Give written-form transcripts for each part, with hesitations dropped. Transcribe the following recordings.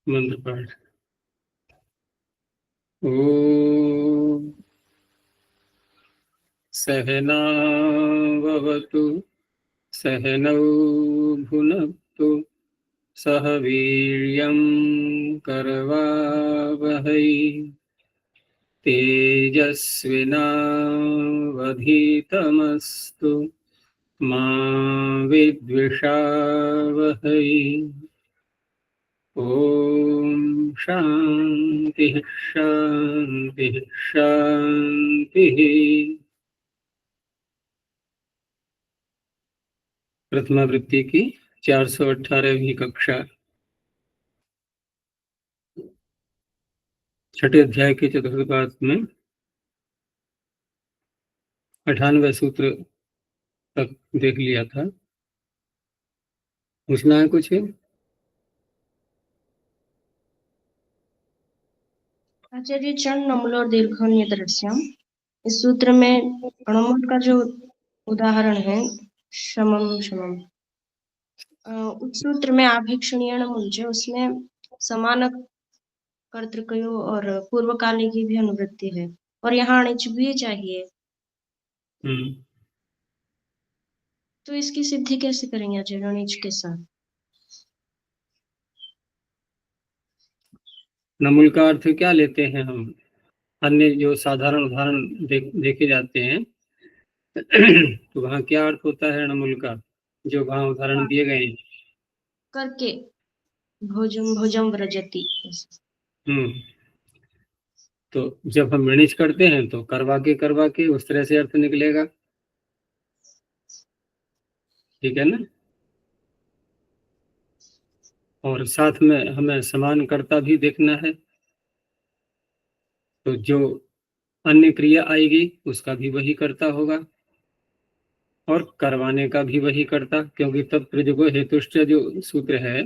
मंत्र पाठ। ओम सहनावतु सहनौ भुनक्तु सह वीर्यं करवावहै तेजस्विनावधीतमस्तु मा विद्विषावहै। ओम शांति शांति शांति। प्रथमावृत्ति की 418वीं कक्षा, छठे अध्याय के चतुर्थ पाद में 98वें सूत्र तक देख लिया था। पूछना है कुछ? आचार्य चरण नमूल और दीर्घ दृश्यम, इस सूत्र में अणुमूल का जो उदाहरण है शमम शमम, उस सूत्र में आभीक्षणीय मूल जो उसमें समान कर्तृकयो और पूर्वकाली की भी अनुवृत्ति है और यहाँ अणिच भी चाहिए। तो इसकी सिद्धि कैसे करेंगे आचार्य अणिच के साथ? नमूल का अर्थ क्या लेते हैं हम? अन्य जो साधारण उदाहरण देखे जाते हैं तो वहाँ क्या अर्थ होता है नमूल का, जो वहाँ उदाहरण दिए गए हैं? करके भोजम भोजम व्रजति। तो जब हम ऋणिच करते हैं तो करवा के उस तरह से अर्थ निकलेगा, ठीक है ना? और साथ में हमें समान कर्ता भी देखना है, तो जो अन्य क्रिया आएगी उसका भी वही कर्ता होगा और करवाने का भी वही कर्ता, क्योंकि तब प्रयोजको हेतुश्च जो सूत्र है,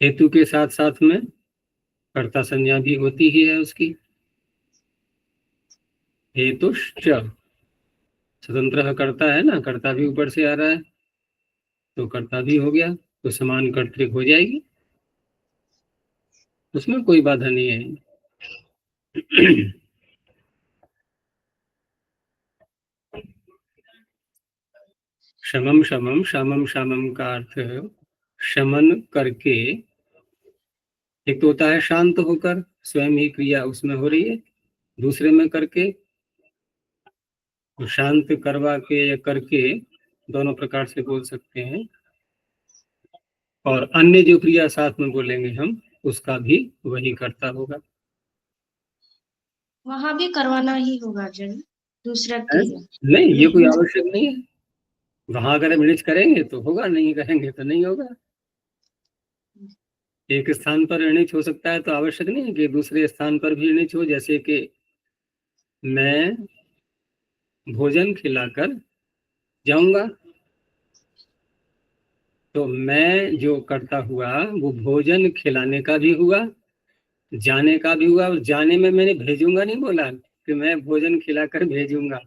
हेतु के साथ साथ में कर्ता संज्ञा भी होती ही है उसकी। हेतुश्च स्वतंत्र कर्ता है ना, कर्ता भी ऊपर से आ रहा है तो कर्ता भी हो गया, तो समान कर्तृक हो जाएगी, उसमें कोई बाधा नहीं है। शमम शमम शामम शामम का अर्थ है शमन करके। एक तो होता है शांत होकर, स्वयं ही क्रिया उसमें हो रही है, दूसरे में करके, तो शांत करवा के या करके दोनों प्रकार से बोल सकते हैं। और अन्य जो क्रिया साथ में बोलेंगे हम, उसका भी वही करता होगा। वहां भी करवाना ही होगा जन दूसरा क्रिया नहीं, ये कोई आवश्यक नहीं है। वहां अगर हम ऋणिच करेंगे तो होगा, नहीं करेंगे तो नहीं होगा। एक स्थान पर ऋणिच हो सकता है तो आवश्यक नहीं है कि दूसरे स्थान पर भी ऋणिच हो। जैसे कि मैं भोजन खिलाकर जाऊंगा, तो मैं जो करता हुआ वो भोजन खिलाने का भी हुआ, जाने का भी हुआ। और जाने में मैंने भेजूंगा नहीं बोला कि मैं भोजन खिलाकर भेजूंगा।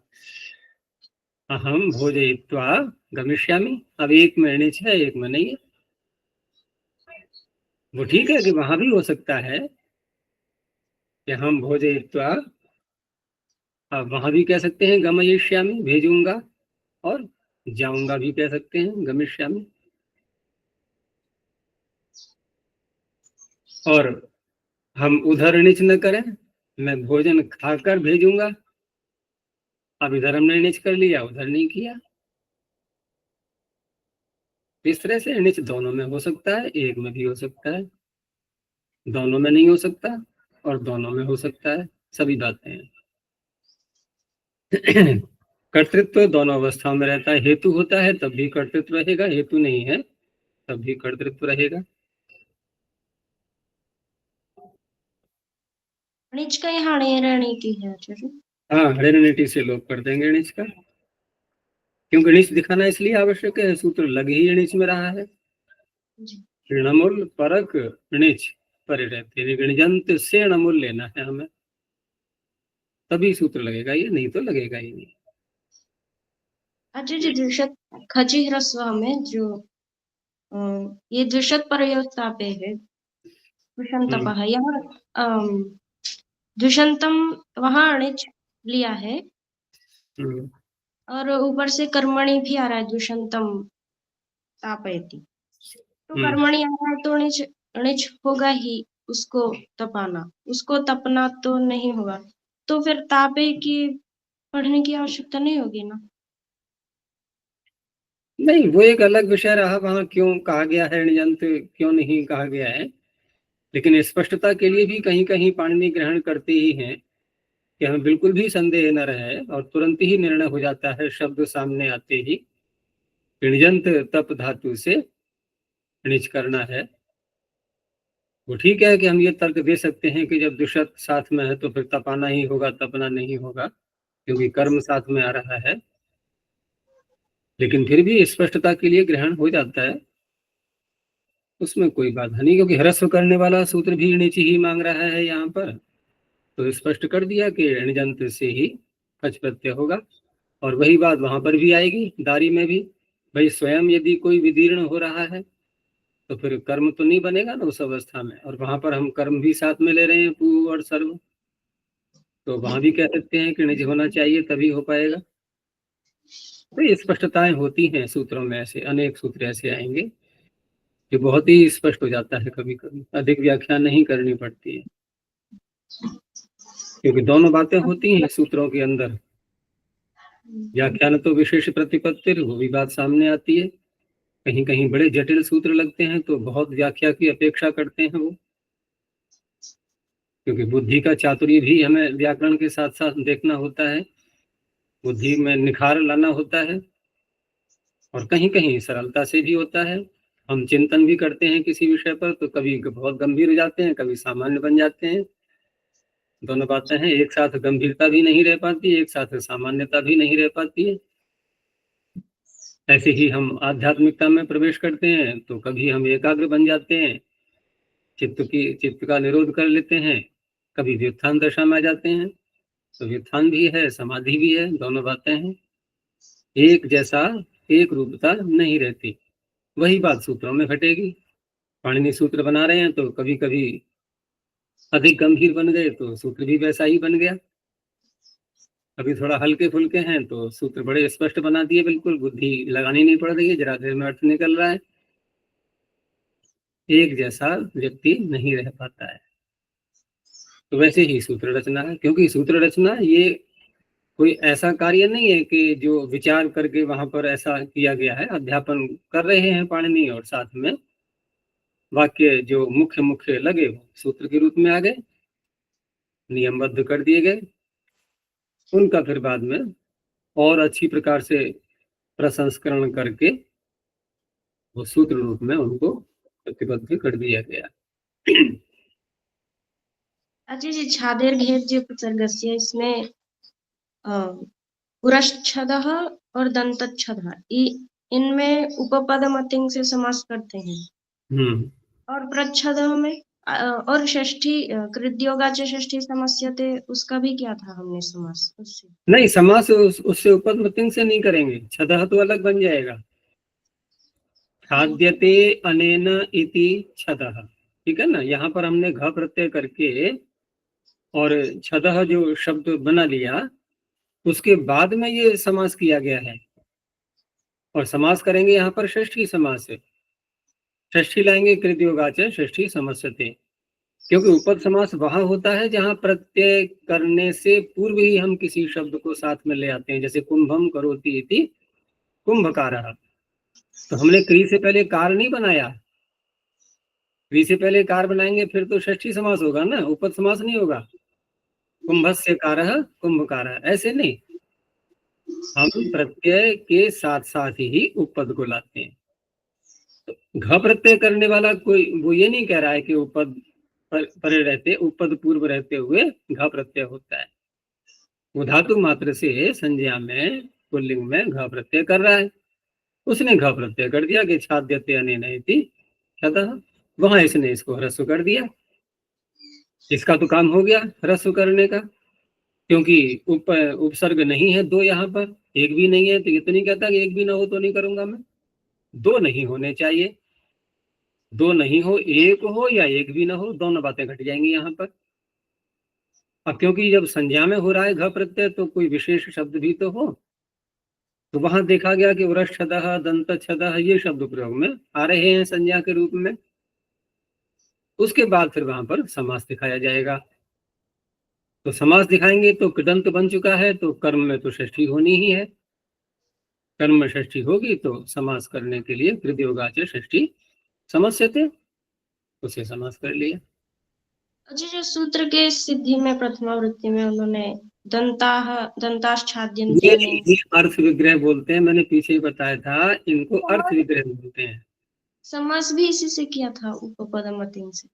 अहम भोजयित्वा गमिष्यामि, अब एक में ऋणिच है, एक में नहीं है। वो ठीक है कि वहां भी हो सकता है कि हम भोजयित्वा, अब वहां भी कह सकते हैं गमयिष्यामि भेजूंगा, और जाऊंगा भी कह सकते हैं गमिष्यामि। और हम उधर ऋणिच न करें, मैं भोजन खाकर भेजूंगा, अब इधर हमने ऋणिच कर लिया, उधर नहीं किया। इस तरह से ऋणिच दोनों में हो सकता है, एक में भी हो सकता है, दोनों में नहीं हो सकता और दोनों में हो सकता है, सभी बातें हैं। कर्तृत्व दोनों अवस्थाओं में रहता है। हेतु होता है तब भी कर्तृत्व रहेगा, हेतु नहीं है तब भी कर्तृत्व रहेगा। णिच का यहाँ रणनीति है आचार्य। हाँ, ऋणनीति से लोग कर देंगे ऋणिच का, क्योंकि ऋणिच दिखाना इसलिए आवश्यक है, सूत्र लग ही ऋणिच में रहा है। ऋणमूल परक ऋणिच परे रहते, ऋणजंत से ऋणमूल लेना है हमें, तभी सूत्र लगेगा, ये नहीं तो लगेगा ही नहीं। आचार्य द्विशत खची ह्रस्व में जो ये द्विशत प्रयोगतापे है, द्विषन्तपः, यहाँ द्विषन्तम वहाँ अणिच लिया है और ऊपर से कर्मणि भी आ रहा है, द्विषन्तम तापयति, तो कर्मणि आ रहा है तो अणिच अणिच होगा ही, उसको तपाना, उसको तपना तो नहीं होगा, तो फिर तापे की पढ़ने की आवश्यकता नहीं होगी ना। नहीं, वो एक अलग विषय रहा, वहां क्यों कहा गया है णिजंत, क्यों नहीं कहा गया है, लेकिन स्पष्टता के लिए भी कहीं कहीं पाणिनि ग्रहण करते ही हैं कि हमें बिल्कुल भी संदेह न रहे और तुरंत ही निर्णय हो जाता है शब्द सामने आते ही, णिजंत तप धातु से णिच करना है। वो ठीक है कि हम ये तर्क दे सकते हैं कि जब दुष्ट साथ में है तो फिर तपाना ही होगा, तपना नहीं होगा, क्योंकि कर्म साथ में आ रहा है, लेकिन फिर भी स्पष्टता के लिए ग्रहण हो जाता है, उसमें कोई बाधा नहीं, क्योंकि ह्रस्व करने वाला सूत्र भी णिच ही मांग रहा है यहाँ पर, तो स्पष्ट कर दिया कि णिजंत से ही खच प्रत्यय होगा। और वही बात वहां पर भी आएगी, दारी में भी, भाई स्वयं यदि कोई विदीर्ण हो रहा है तो फिर कर्म तो नहीं बनेगा ना उस अवस्था में, और वहां पर हम कर्म भी साथ में ले रहे हैं, पू और सर्व, तो वहां भी कह सकते हैं कि णिज होना चाहिए तभी हो पाएगा। तो ये स्पष्टताएं होती हैं सूत्रों में, ऐसे अनेक सूत्र ऐसे आएंगे जो बहुत ही स्पष्ट हो जाता है, कभी कभी अधिक व्याख्या नहीं करनी पड़ती है, क्योंकि दोनों बातें होती हैं सूत्रों के अंदर, व्याख्यान तो विशेष प्रतिपत्ति, वो भी बात सामने आती है, कहीं कहीं बड़े जटिल सूत्र लगते हैं तो बहुत व्याख्या की अपेक्षा करते हैं वो, क्योंकि बुद्धि का चातुर्य भी हमें व्याकरण के साथ साथ देखना होता है, बुद्धि में निखार लाना होता है, और कहीं कहीं सरलता से भी होता है। हम चिंतन भी करते हैं किसी विषय पर तो कभी बहुत गंभीर हो जाते हैं, कभी सामान्य बन जाते हैं, दोनों बातें हैं, एक साथ गंभीरता भी नहीं रह पाती, एक साथ सामान्यता भी नहीं रह पाती है। ऐसे ही हम आध्यात्मिकता में प्रवेश करते हैं तो कभी हम एकाग्र बन जाते हैं, चित्त का निरोध कर लेते हैं, कभी व्युत्थान दशा में आ जाते हैं, तो व्युत्थान भी है, समाधि भी है, दोनों बातें हैं, एक जैसा एक रूपता नहीं रहती। वही बात सूत्रों में घटेगी, पाणिनि सूत्र बना रहे हैं तो कभी कभी अधिक गंभीर बन गए तो सूत्र भी वैसा ही बन गया, अभी थोड़ा हल्के फुल्के हैं तो सूत्र बड़े स्पष्ट बना दिए, बिल्कुल बुद्धि लगानी नहीं पड़ रही है, जरा देर में अर्थ निकल रहा है, एक जैसा व्यक्ति नहीं रह पाता है। तो वैसे ही सूत्र रचना है, क्योंकि सूत्र रचना ये कोई ऐसा कार्य नहीं है कि जो विचार करके वहां पर ऐसा किया गया है, अध्यापन कर रहे हैं पाणिनि और साथ में वाक्य जो मुख्य मुख्य लगे वो सूत्र के रूप में आ गए, नियमबद्ध कर दिए गए, उनका फिर बाद में और अच्छी प्रकार से प्रसंस्करण करके वो सूत्र रूप में उनको प्रतिबद्ध कर दिया गया। अच्छा जी, छादेर घेर जो उपसर्गस्य, इसमें पुरश्छदः और दंतच्छदः, इनमें उपपद मतिंग से समास करते हैं, और प्रच्छदः में और षष्ठी कृद्योगाच षष्ठी समस्यते, उसका भी क्या था हमने समास उससे? नहीं, समास उससे उपपद मतिंग से नहीं करेंगे, छदः तो अलग बन जाएगा, खाद्यते अनेन इति छदः, ठीक है ना, यहाँ पर हमने घ प्रत्यय करके और छदः जो शब्द बना लिया, उसके बाद में ये समास किया गया है, और समास करेंगे यहाँ पर षष्ठी समास है, षष्ठी लाएंगे कृतयोगाच षष्ठी समस्यते, क्योंकि उपपद समास वहां होता है जहां प्रत्यय करने से पूर्व ही हम किसी शब्द को साथ में ले आते हैं, जैसे कुंभम करोति इति कुंभकारः, तो हमने क्री से पहले कार नहीं बनाया, क्री से पहले कार बनाएंगे फिर तो षष्ठी समास होगा ना, उपपद समास नहीं होगा, कुंभस्य कारः कुंभकारः, ऐसे नहीं, हम प्रत्यय के साथ साथ ही उपपद को लाते हैं। तो घ प्रत्यय करने वाला कोई वो ये नहीं कह रहा है कि उपपद परे रहते, उपपद पूर्व रहते हुए घ प्रत्यय होता है, वो धातु मात्र से संज्ञा में पुल्लिंग में घ प्रत्यय कर रहा है, उसने घ प्रत्यय कर दिया कि छाद्यते अनेन इति छदः, वहां इसने इसको ह्रस्व कर दिया, इसका तो काम हो गया ह्रस्व करने का, क्योंकि उपसर्ग नहीं है दो, यहाँ पर एक भी नहीं है, तो ये तो नहीं कहता कि एक भी ना हो तो नहीं करूंगा मैं, दो नहीं होने चाहिए, दो नहीं हो या एक भी ना हो, दोनों बातें घट जाएंगी यहाँ पर। अब क्योंकि जब संज्ञा में हो रहा है घ प्रत्यय, तो कोई विशेष शब्द भी तो हो। तो वहां देखा गया कि वृषछदः, दंतच्छदः, ये शब्द प्रयोग में आ रहे हैं संज्ञा के रूप में। उसके बाद फिर वहां पर समास दिखाया जाएगा। तो समास दिखाएंगे तो कृदंत बन चुका है, तो कर्म में तो षष्ठी होनी ही है। कर्म में षष्ठी होगी तो समास करने के लिए कृतयोगाच षष्ठी समस्यते, उसे समास कर लिया। अच्छा, जो सूत्र के सिद्धि में प्रथमावृत्ति में उन्होंने ये दंताश्छाद्यन्त्यानि ये अर्थ विग्रह बोलते हैं, मैंने पीछे ही बताया था, इनको अर्थ विग्रह बोलते हैं। समास भी इसी से किया था, उपपदमतिन से।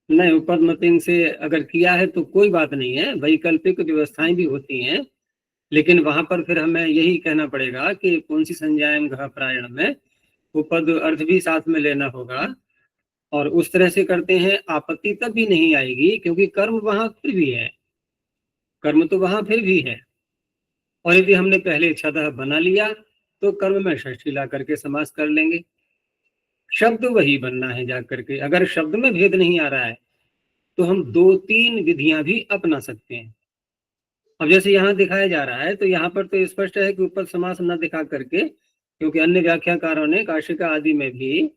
नहीं, उपपदमतिन से अगर किया है तो कोई बात नहीं है, वैकल्पिक व्यवस्थाएं भी होती हैं, लेकिन वहां पर फिर हमें यही कहना पड़ेगा कि कौन सी संज्ञाएं घ प्रायण में उपपद अर्थ भी साथ में लेना होगा। और उस तरह से करते हैं, आपत्ति तब भी नहीं आएगी क्योंकि कर्म वहां फिर भी है, कर्म तो वहां फिर भी है। और यदि हमने पहले छदः बना लिया तो कर्म में षष्ठी ला करके समास कर लेंगे। शब्द वही बनना है जा करके। अगर शब्द में भेद नहीं आ रहा है तो हम दो तीन विधियां भी अपना सकते हैं। अब जैसे यहाँ दिखाया जा रहा है, तो यहाँ पर तो स्पष्ट है कि ऊपर समास न दिखा करके, क्योंकि अन्य व्याख्याकारों ने काशिका आदि में भी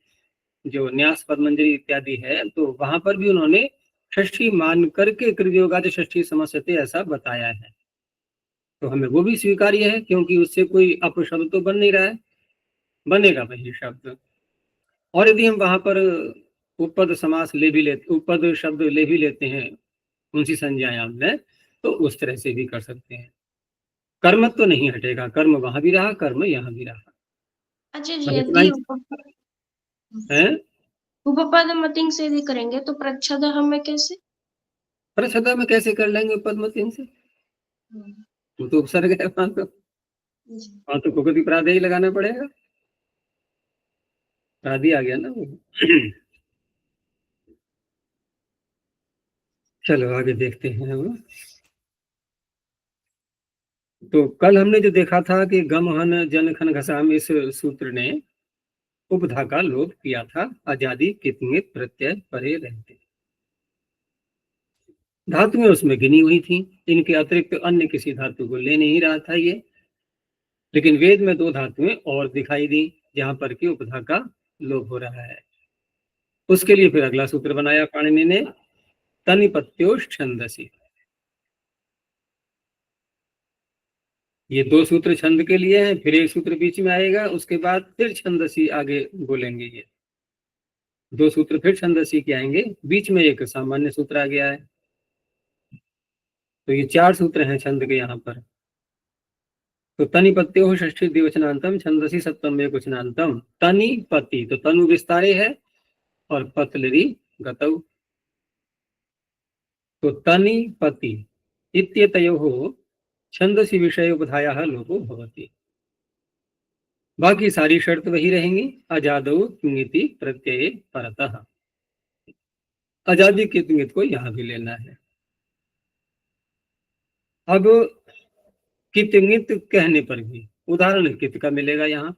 जो न्यास पद्मंजरी इत्यादि है, तो वहां पर भी उन्होंने षष्ठी मान करके कृतयोगाच षष्ठी समस्यते ऐसा बताया है। तो हमें वो भी स्वीकार्य है, क्योंकि उससे कोई अपशब्द तो बन नहीं रहा है, बनेगा वही शब्द। और यदि हम वहां पर उपपद समास ले भी लेते, उपपद शब्द ले भी लेते हैं उनसी संज्ञायाम में, तो उस तरह से भी कर सकते हैं। कर्म तो नहीं हटेगा, कर्म वहां भी रहा, कर्म यहाँ भी रहा। अच्छा जी, बस इतना यदि ही है। उपपदमतिन से भी करेंगे तो प्रच्छदः में कैसे? प्रच्छदा में कैसे कर लेंगे उपपद से? वो तो उपसर्ग है वहां, तो जी। वहां तो कुकुर की प्रादे ही लगाना पड़ेगा, प्रादि आ गया ना वो। चलो आगे देखते हैं हम। तो कल हमने जो देखा था कि गम हन जन खन घसाम, इस सूत्र ने उपधा का लोप किया था, आजादी कितने प्रत्यय परे रहते। धातुएं उसमें गिनी हुई थी, इनके अतिरिक्त अन्य किसी धातु को ले नहीं रहा था ये। लेकिन वेद में दो धातुएं और दिखाई दी जहां पर कि उपधा का लोप हो रहा है। उसके लिए फिर अगला सूत्र बनाया पाणिनि ने, तनिपत्योश छंदसी। ये दो सूत्र छंद के लिए हैं, फिर एक सूत्र बीच में आएगा, उसके बाद फिर छंदसी आगे बोलेंगे। ये दो सूत्र फिर छंदसी के आएंगे, बीच में एक सामान्य सूत्र आ गया है। तो ये चार सूत्र हैं छंद के यहाँ पर। तो तनिपत्यो षष्ठी द्विवचनांतम छंदसी सप्तम एक वचनांतम। तनिपति तो तनु विस्तारे है, और पतलरी गतौ। तो तनिपति इत्येतयोः छंदसी विषय उपधायाः लोपो भवति। बाकी सारी शर्त वही रहेंगी, अजादौ किंगिति प्रत्यये परतः। आजादी की किंगित को यहां भी लेना है। अब कितंगित कहने पर भी उदाहरण कित का मिलेगा, यहाँ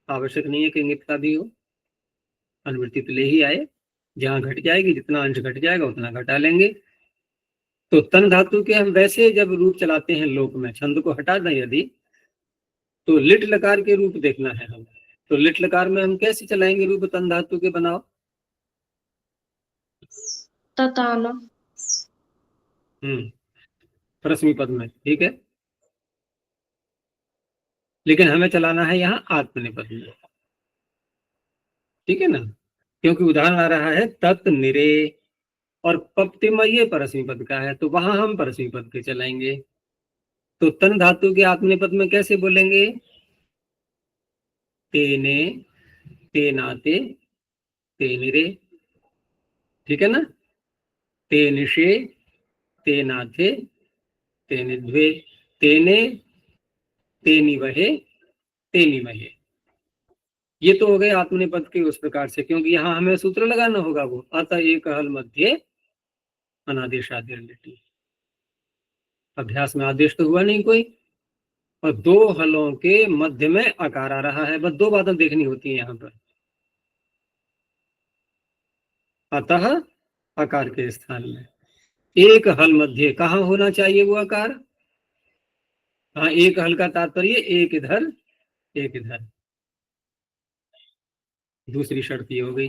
आवश्यक नहीं है कि इंगित का भी हो, अनुवृत्ति तो ले ही आए। जहां घट जाएगी, जितना अंश घट जाएगा उतना घटा लेंगे। तो तन धातु के हम वैसे जब रूप चलाते हैं लोक में, छंद को हटा दें यदि, तो लिट लकार के रूप देखना है हम। तो लिट लकार में हम कैसे चलाएंगे रूप तन धातु के? बनाओ। ततान। रश्मि पद में, ठीक है। लेकिन हमें चलाना है यहाँ आत्मनिपद में, ठीक है ना, क्योंकि उदाहरण आ रहा है तत् निरे, और पप्तिमय ये परस्मी पद का है, तो वहां हम परस्मी पद के चलाएंगे। तो तन धातु के आत्मनिपद में कैसे बोलेंगे? तेने, तेनाते, तेनिरे, ठीक है ना। तेनिशे, तेनाथे, तेनिध्वे, तेने, तेनिवहे, तेनिमहे। ये तो हो गए आत्मनिपद के उस प्रकार से, क्योंकि यहाँ हमें सूत्र लगाना होगा वो, अतः एक हल मध्य अनादेश आदि लिटी। अभ्यास में आदेश तो हुआ नहीं कोई, और दो हलों के मध्य में आकार आ रहा है। बस दो बातें देखनी होती है यहाँ पर। अतः आकार के स्थान में एक हल मध्य कहाँ होना चाहिए वो आकार? हाँ, एक हल का तात्पर्य एक इधर एक इधर। दूसरी शर्त ये हो गई।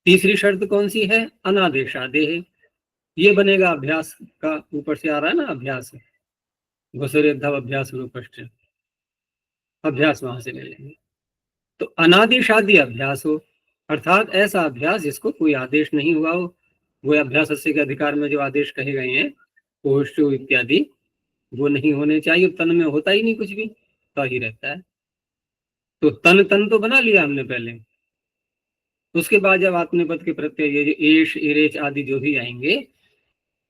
तीसरी शर्त कौन सी है? अनादेशादेह। ये बनेगा अभ्यास का, ऊपर से आ रहा है ना अभ्यास, घुसरे धव अभ्यास लोपष्ट, अभ्यास वहां से ले लेंगे। तो अनादिशादी अभ्यास हो, अर्थात ऐसा अभ्यास जिसको कोई आदेश नहीं हुआ हो। वो अभ्यास अस्य के अधिकार में जो आदेश कहे गए हैं पोष्टु इत्यादि, वो नहीं होने चाहिए। तन में होता ही नहीं कुछ भी, तो ही रहता है। तो तन तन तो बना लिया हमने पहले। उसके बाद जब आत्मनेपद के प्रत्यय ये जो एश इरेच आदि जो भी आएंगे,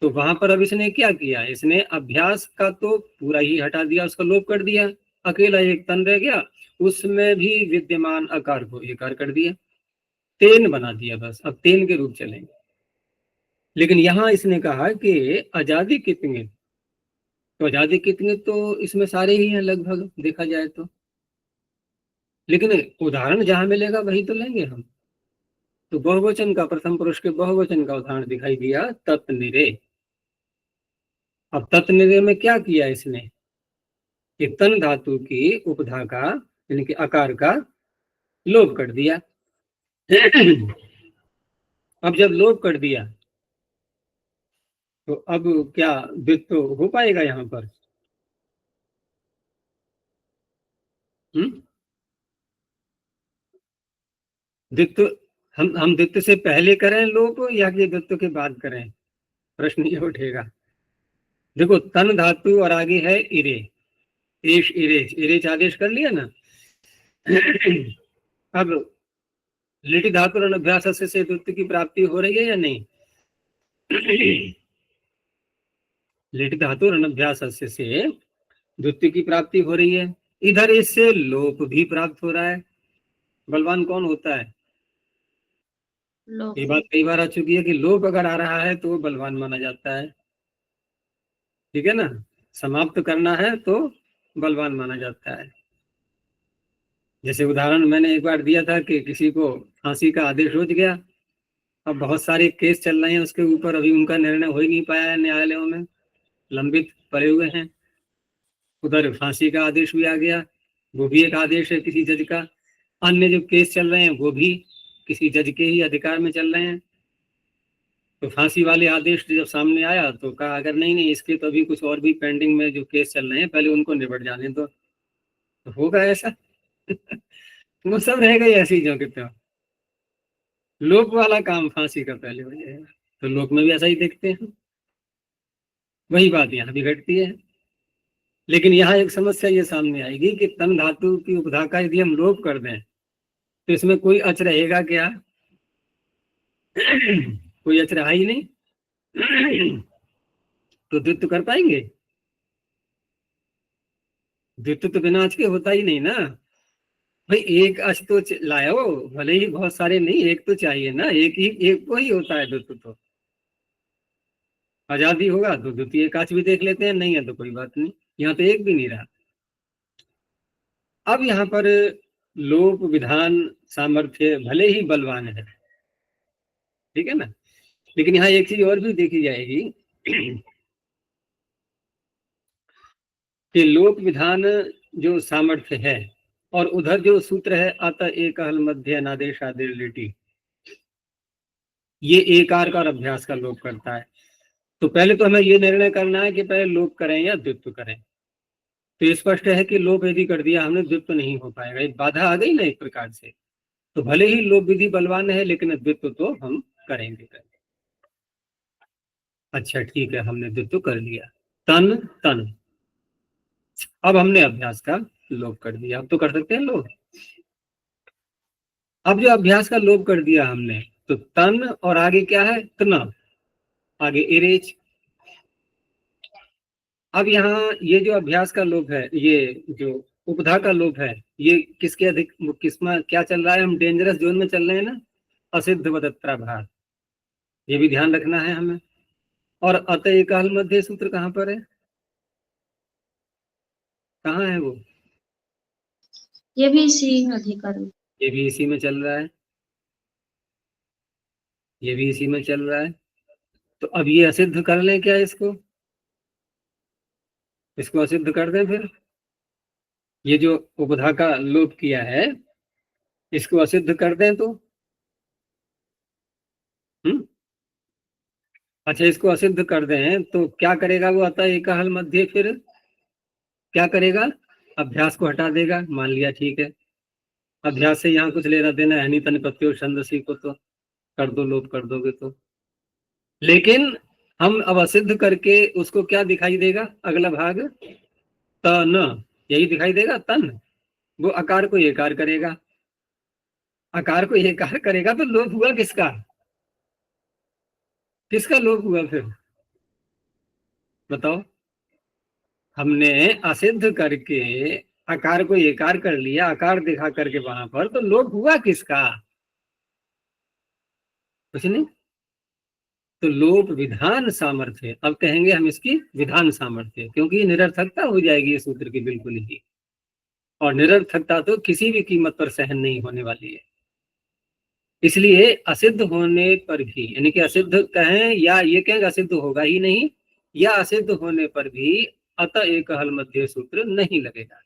तो वहां पर अब इसने क्या किया? इसने अभ्यास का तो पूरा ही हटा दिया, उसका लोप कर दिया। अकेला एक तन रह गया, उसमें भी विद्यमान आकार को एकार कर दिया, तेन बना दिया। बस अब तेन के रूप चलेंगे। लेकिन यहां इसने कहा कि आजादी कितने, तो आजादी कितने तो इसमें सारे ही हैं लगभग देखा जाए तो। लेकिन उदाहरण जहां मिलेगा वही तो लेंगे हम। तो बहुवचन का, प्रथम पुरुष के बहुवचन का उदाहरण दिखाई दिया तत्निरे। अब तत्निरे में क्या किया इसने कि तन धातु की उपधा का यानी कि आकार का लोप कर दिया। अब जब लोप कर दिया तो अब क्या द्वित्व हो पाएगा यहाँ पर? द्वित्व हम द्वित्व से पहले करें लोप या कि द्वित्व के बाद करें, प्रश्न ये उठेगा। देखो तन धातु और आगे है इरे, एश इरेच, इरेच आदेश कर लिया ना। अब लिटि धातु और अभ्यास से द्वित्व की प्राप्ति हो रही है या नहीं? लिटि धातु और अभ्यास से द्वित्व की प्राप्ति हो रही है। इधर इससे लोप भी प्राप्त हो रहा है। बलवान कौन होता है? लोप। ये बात कई बार आ चुकी है कि लोप अगर आ रहा है तो वो बलवान माना जाता है। ठीक है ना, समाप्त करना है तो बलवान माना जाता है। जैसे उदाहरण मैंने एक बार दिया था कि किसी को फांसी का आदेश हो गया, अब बहुत सारे केस चल रहे हैं उसके ऊपर, अभी उनका निर्णय हो ही नहीं पाया है, न्यायालयों में लंबित पड़े हुए हैं। उधर फांसी का आदेश भी आ गया, वो भी एक आदेश है किसी जज का। अन्य जो केस चल रहे हैं वो भी किसी जज के ही अधिकार में चल रहे हैं। तो फांसी वाले आदेश जब सामने आया तो कहा अगर नहीं नहीं इसके तो अभी कुछ और भी पेंडिंग में जो केस चल रहे हैं पहले उनको निपट जाने दो। तो होगा ऐसा? वो सब रह गई ऐसी जो कि तो लोक वाला काम फांसी का पहले हो जाएगा। तो लोक में भी ऐसा ही देखते हैं। वही बात यहाँ भी घटती है। लेकिन यहाँ एक समस्या ये सामने आएगी कि तन धातु की उपधा का यदि हम लोप कर दें तो इसमें कोई अच रहेगा क्या? कोई अच रहा ही नहीं। तो द्वित्व कर पाएंगे? द्वित्व तो बिना अच के होता ही नहीं ना भाई। एक अच तो लाओ, भले ही बहुत सारे नहीं, एक तो चाहिए ना, एक को ही होता है द्वित्व। तो आजादी होगा तो द्वितीय काच भी देख लेते हैं, नहीं है तो कोई बात नहीं। यहाँ तो एक भी नहीं रहा। अब यहाँ पर लोक विधान सामर्थ्य भले ही बलवान है, ठीक है ना, लेकिन यहाँ एक चीज और भी देखी जाएगी कि लोक विधान जो सामर्थ्य है और उधर जो सूत्र है अतः एक हल मध्य अनादेश आदेश लिटि, ये एकार का और अभ्यास का लोप करता है। तो पहले तो हमें ये निर्णय करना है कि पहले लोप करें या द्वित्व करें। तो स्पष्ट है कि लोप यदि कर दिया हमने द्वित्व नहीं हो पाएगा, एक बाधा आ गई ना एक प्रकार से। तो भले ही लोप विधि बलवान है लेकिन द्वित्व तो हम करेंगे। अच्छा ठीक है, हमने द्वित्व कर लिया। तन तन, अब हमने अभ्यास का लोप कर दिया। अब तो कर सकते हैं लोप। अब जो अभ्यास का लोप कर दिया हमने, तो तन और आगे क्या है? तना, आगे इरेच। अब यहाँ ये जो अभ्यास का लोप है, ये जो उपधा का लोप है, ये किसके अधिक, किसमें क्या चल रहा है? हम डेंजरस जोन में चल रहे हैं ना, असिद्ध वदत्रा भार, ये भी ध्यान रखना है हमें। और अतः एकाल मध्य सूत्र कहाँ पर है? कहाँ है वो? ये भी इसी अधिकार में। ये भी इसी में चल रहा है। ये भी इसी में चल रहा है। तो अब ये असिद्ध कर लें क्या इसको? इसको असिद्ध कर दें फिर। ये जो उपधा का लोप किया है इसको असिद्ध कर दें तो। हम्म। अच्छा, इसको असिद्ध कर दें तो क्या करेगा वो? अतः एक हल मध्य फिर क्या करेगा? अभ्यास को हटा देगा, मान लिया, ठीक है। अभ्यास से यहाँ कुछ लेना देना है नहीं, तन प्रत्यो छंदसी को तो कर दो, लोप कर दोगे तो। लेकिन हम अब असिद्ध करके उसको क्या दिखाई देगा? अगला भाग तन, यही दिखाई देगा, तन। वो आकार को एकार करेगा, आकार को एकार करेगा तो लोप हुआ किसका? किसका लोप हुआ फिर बताओ? हमने असिद्ध करके आकार को एकार कर लिया, आकार दिखा करके वहां पर, तो लोप हुआ किसका? कुछ नहीं। तो लोप विधान सामर्थ्य, अब कहेंगे हम इसकी विधान सामर्थ्य, क्योंकि निरर्थकता हो जाएगी इस सूत्र की बिल्कुल ही। और निरर्थकता तो किसी भी कीमत पर सहन नहीं होने वाली है। इसलिए असिद्ध होने पर भी, यानी कि असिद्ध कहें या ये कहेंगे असिद्ध होगा ही नहीं, या असिद्ध होने पर भी अतः एक हल मध्य सूत्र नहीं लगेगा।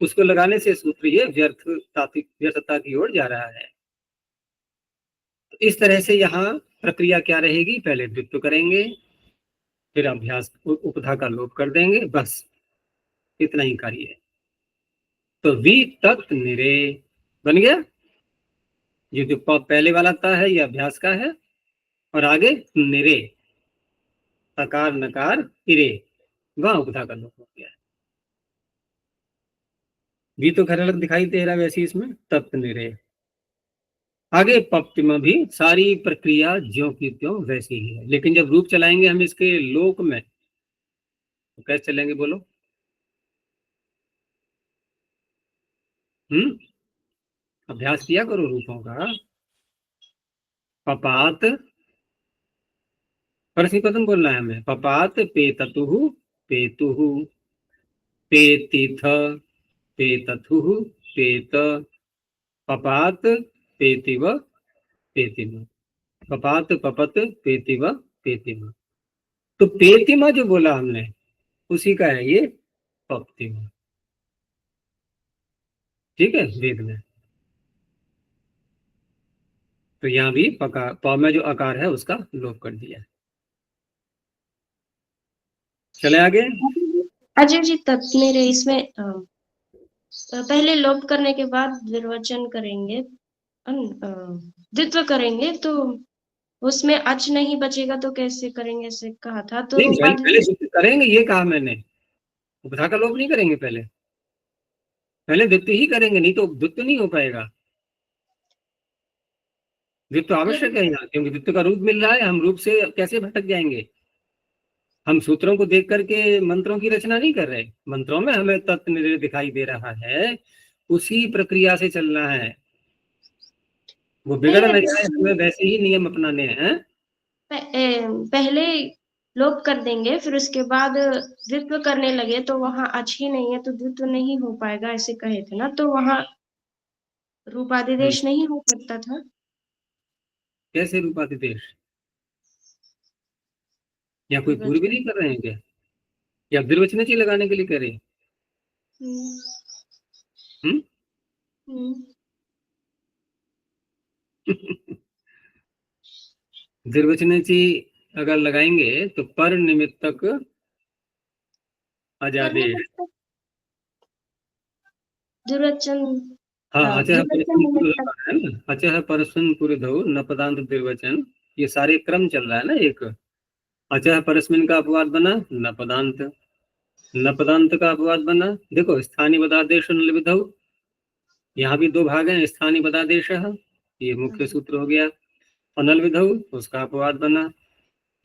उसको लगाने से सूत्र ये व्यर्थता की ओर जा रहा है। तो इस तरह से यहाँ प्रक्रिया क्या रहेगी? पहले द्वित्व करेंगे, फिर अभ्यास उपधा का लोप कर देंगे, बस इतना ही कार्य है। तो वी तत् निरे बन गया। ये जो पहले वाला ता है ये अभ्यास का है, और आगे निरे, तकार नकार इरे, वहां उपधा का लोप हो गया। वी तो खैर अलग दिखाई दे रहा है वैसे इसमें, तत् निरे। आगे पप्तिमा भी सारी प्रक्रिया ज्यों की त्यों वैसी ही है, लेकिन जब रूप चलाएंगे हम इसके लोक में तो कैसे चलेंगे बोलो? अभ्यास किया करो रूपों का। पपात, परस्मै पदम बोलना है हमें। पपात पेततुहु पेतुहु, पेतिथ पेतथुहु पेत, पपात पेतिव पेतिम, पपात पपत पेतिव पेतिम। तो पेतिमा जो बोला हमने उसी का है ये पप्तिमा। ठीक है, वेद में। तो यहाँ भी पका प में जो आकार है उसका लोप कर दिया। चले आगे। अजय जी तत्मेरे इसमें पहले लोप करने के बाद निर्वचन करेंगे, द्वित्व करेंगे, तो उसमें अच नहीं बचेगा तो कैसे करेंगे ऐसे कहा था, तो नहीं, पहले रूपाधिदेश द्वित्व करेंगे ये कहा मैंने, उपधा का लोप नहीं करेंगे। पहले द्वित्व ही करेंगे, नहीं तो द्वित्व नहीं हो पाएगा। द्वित्व आवश्यक है यहाँ, क्योंकि द्वित्व का रूप मिल रहा है, हम रूप से कैसे भटक जाएंगे? हम सूत्रों को देख करके मंत्रों की रचना नहीं कर रहे, मंत्रों में हमें तत्व निर्णय दिखाई दे रहा है, उसी प्रक्रिया से चलना है। वो बिगड़ न जाए, हमें वैसे ही नियम अपनाने हैं। पहले लोप कर देंगे, फिर उसके बाद द्वित्व करने लगे तो वहां अच ही नहीं है तो द्वित्व नहीं हो पाएगा ऐसे कहे थे ना, तो वहां रूपाधिदेश नहीं हो सकता था। कैसे रूपाधिदेश? या कोई पूर्व भी नहीं कर रहे हैं क्या? या द्विवचनची लगाने के लिए कह रहे हैं? द्विवचनची अगर लगाएंगे तो पर निमित्तक अजादेश। द्विवचन, हाँ, अचह परस्मिन् पुरुधौ न पदांत द्विवचन, ये सारे क्रम चल रहा है ना। एक अचह परस्मिन का अपवाद बना न पदांत, न पदांत का अपवाद बना, देखो स्थानीय पदादेश विधौ, यहाँ भी दो भाग हैं, स्थानीय पदादेश ये मुख्य सूत्र हो गया, अनल विधौ उसका अपवाद बना,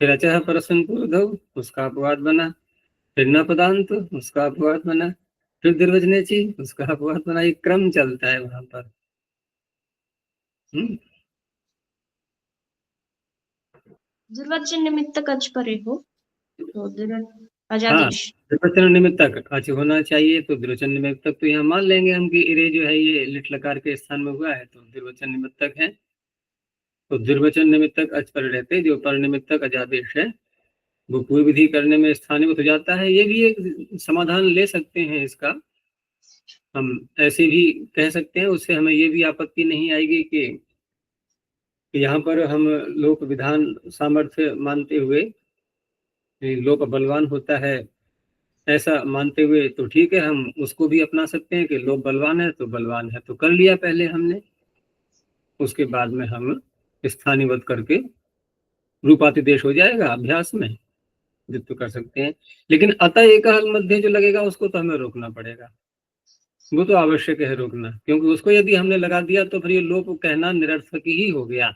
फिर अचह परस्मिन् पुरुधौ उसका अपवाद बना, फिर न पदांत उसका अपवाद बना, फिर द्विवचनेची उसका अपवाद बना। एक क्रम चलता है वहां पर। द्विवचन निमित्तक अच परे हो तो अजादेश। द्विवचन निमित्तक अच होना चाहिए, तो द्विवचन निमित्तक तो यहाँ मान लेंगे हम कि इरे जो है ये लिट लकार के स्थान में हुआ है, तो द्विवचन निमित्तक है। तो द्विर्वचन निमित्तक अच पर रहते, जो पर निमित्तक अजादेश है वो पूर्व विधि करने में स्थानीभूत हो जाता है। ये भी एक समाधान ले सकते हैं इसका, हम ऐसे भी कह सकते हैं। उससे हमें ये भी आपत्ति नहीं आएगी कि यहाँ पर हम लोक विधान सामर्थ्य मानते हुए, लोक बलवान होता है ऐसा मानते हुए, तो ठीक है, हम उसको भी अपना सकते हैं कि लोक बलवान है तो बलवान है तो कर लिया पहले हमने, उसके बाद में हम स्थानीयवत करके रूपातिदेश हो जाएगा अभ्यास में, जित कर सकते हैं। लेकिन अतः एक हल मध्य जो लगेगा उसको तो हमें रोकना पड़ेगा, वो तो आवश्यक है रोकना, क्योंकि उसको यदि हमने लगा दिया तो फिर ये लोप कहना निरर्थक ही हो गया।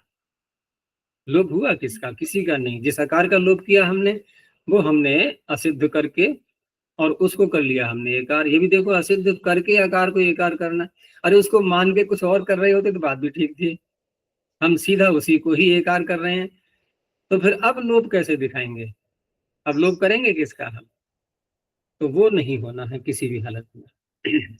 लोप हुआ किसका? किसी का नहीं। जिस आकार का लोप किया हमने वो हमने असिद्ध करके और उसको कर लिया हमने एकार। ये भी देखो, असिद्ध करके आकार को एकार करना, अरे उसको मान के कुछ और कर रहे होते तो बात भी ठीक थी, हम सीधा उसी को ही एकार कर रहे हैं, तो फिर अब लोप कैसे दिखाएंगे? अब लोप करेंगे किसका हम? तो वो नहीं होना है किसी भी हालत में।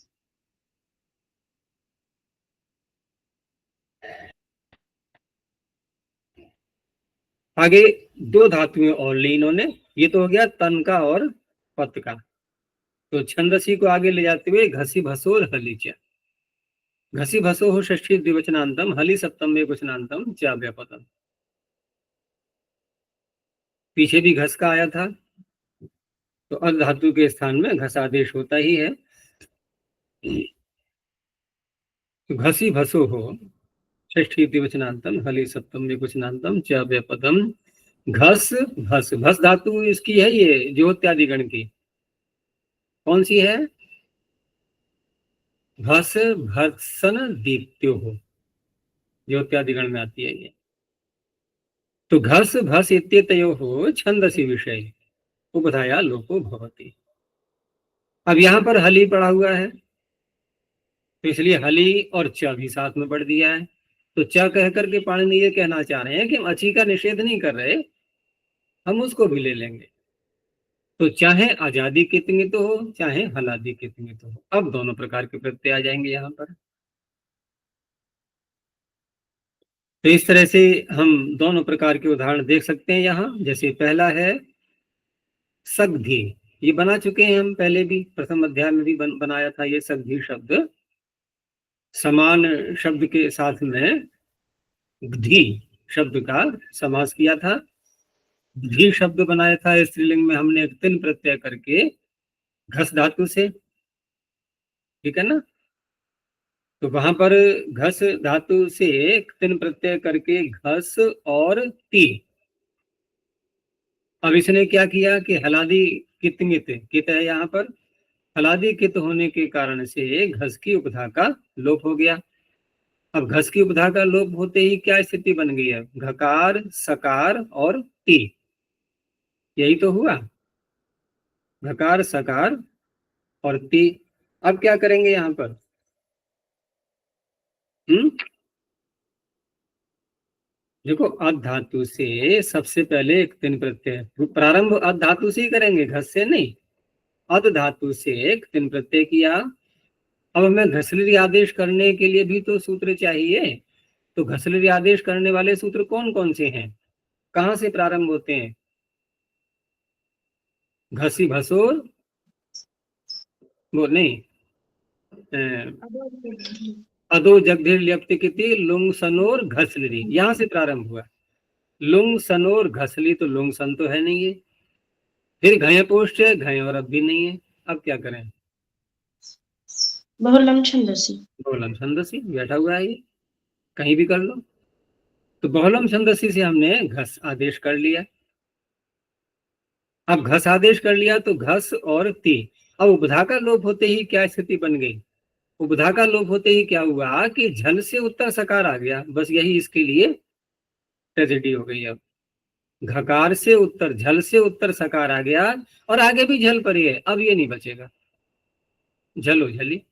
आगे दो धातुएं और ली इन्होंने, ये तो हो गया तन का और पत का। तो छंदसी को आगे ले जाते हुए घसी भसोर हलीचा, घसी भसो हो षष्ठी द्विवचनांतम, हली सप्तम में वचनांतम च व्यापदम। पीछे भी घस का आया था, तो अर्ध धातु के स्थान में घसादेश होता ही है। तो घसी भसो हो षष्ठी द्विवचनांतम, हली सप्तम में वचनांतम च व्यापदम। घस भस, भस धातु इसकी है ये ज्योत्यादि गण की, कौन सी है? भस भर्सन दीप्त्यो हो, ज्योत्यादि गण में आती है ये। तो घस भस इत्येतयो हो छंदसी विषय उपधाया लोको भवति। अब यहाँ पर हली पड़ा हुआ है, तो इसलिए हली और च भी साथ में पढ़ दिया है। तो च कह करके पाणिनि ये कहना चाह रहे हैं कि हम अची का निषेध नहीं कर रहे, हम उसको भी ले लेंगे। तो चाहे आजादी कितनी तो हो, चाहे हलादी कितनी तो हो, अब दोनों प्रकार के प्रत्यय आ जाएंगे यहाँ पर। तो इस तरह से हम दोनों प्रकार के उदाहरण देख सकते हैं यहाँ। जैसे पहला है सग्धी, ये बना चुके हैं हम पहले भी, प्रथम अध्याय में भी बनाया था ये सग्धी शब्द। समान शब्द के साथ में धी शब्द का समास किया था, धी शब्द बनाया था स्त्रीलिंग में हमने एक तिन प्रत्यय करके घस धातु से, ठीक है ना। तो वहां पर घस धातु से तिन प्रत्यय करके घस और ती। अब इसने क्या किया कि हलादी कितंगित, कित है यहाँ पर, हलादी कित होने के कारण से घस की उपधा का लोप हो गया। अब घस की उपधा का लोप होते ही क्या स्थिति बन गई है? घकार सकार और ती, यही तो हुआ, घकार सकार और ती। अब क्या करेंगे यहाँ पर? देखो, अध धातु से सबसे पहले एक तिन प्रत्यय, प्रारंभ अध धातु से ही करेंगे, घस से नहीं। अध धातु से एक तिन प्रत्यय किया। अब हमें घसलरी आदेश करने के लिए भी तो सूत्र चाहिए, तो घसलरी आदेश करने वाले सूत्र कौन कौन से हैं, कहाँ से प्रारंभ होते हैं? घसी भसोर, वो नहीं, अदो जगधीर ल्यप्तिकिति लुंग सनोर घसलरी, यहाँ से प्रारंभ हुआ। लुंग सनोर घसली, तो लुंग सन तो है नहीं है, फिर घय पोष्ट है, घय और अब भी नहीं है। अब क्या करें? बहुलम छंदसी, बहुलम छंदसी बैठा हुआ है ये, कहीं भी कर लो। तो बहुलम छंदसी से हमने घस आदेश कर लिया। अब घस आदेश कर लिया तो घस और ती। अब उपधा का लोप होते ही क्या स्थिति बन गई? उपधा का लोप होते ही क्या हुआ कि झल से उत्तर सकार आ गया, बस यही इसके लिए ट्रेजेडी हो गई। अब घकार से उत्तर, झल से उत्तर सकार आ गया और आगे भी झल पड़ी है, अब ये नहीं बचेगा, झलो झली।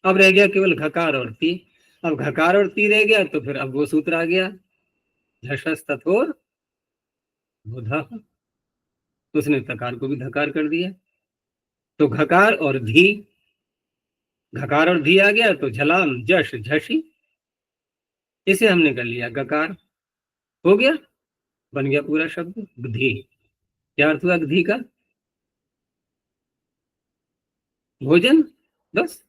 अब रह गया केवल घकार और ती। अब घकार और ती रह गया तो फिर अब वो सूत्र आ गया, झषस तथोर बुधा, उसने तकार को भी धकार कर दिया। तो घकार और धी, घकार और धी आ गया तो झलाम जश झशी, इसे हमने कर लिया गकार, हो गया, बन गया पूरा शब्द गधी। क्या अर्थ हुआ गधी का? भोजन, बस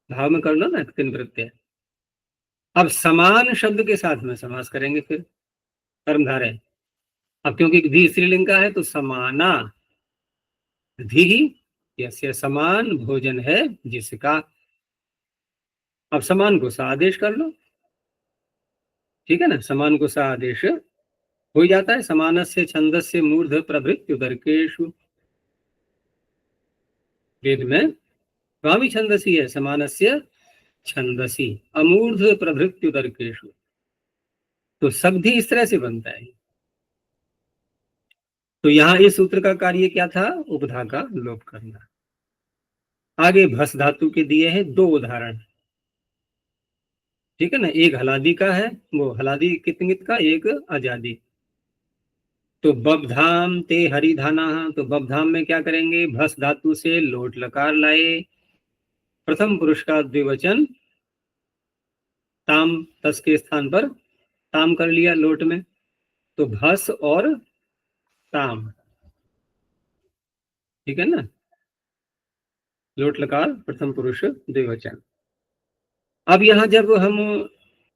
भाव में कर लो ना तिन प्रत्यय। अब समान शब्द के साथ में समास करेंगे फिर, कर्मधारय। अब क्योंकि धी स्त्रीलिंग का है तो समाना धी, यस्य समान भोजन है जिसका। अब समान को सा आदेश कर लो, ठीक है ना, समान को सा आदेश हो जाता है। समानस्य छंदस्य मूर्ध प्रभृत्य उदरकेषु, वेद में स्वामी छंदसी है, समानस्य छंदसी अमूर्ध प्रभृत्य उदरकेषु। तो शब्द इस तरह से बनता है। तो यहाँ इस सूत्र का कार्य क्या था? उपधा का लोप करना। आगे भस धातु के दिए हैं दो उदाहरण, ठीक है ना। एक हलादी का है, वो हलादी कितनित का, एक आजादी। तो बबधाम ते हरिधाना, तो बबधाम में क्या करेंगे? भस धातु से लोट लकार लाए, प्रथम पुरुष का द्विवचन ताम, तस के स्थान पर ताम कर लिया लोट में, तो भस और ताम, ठीक है ना, लोट लकार प्रथम पुरुष द्विवचन। अब यहां जब हम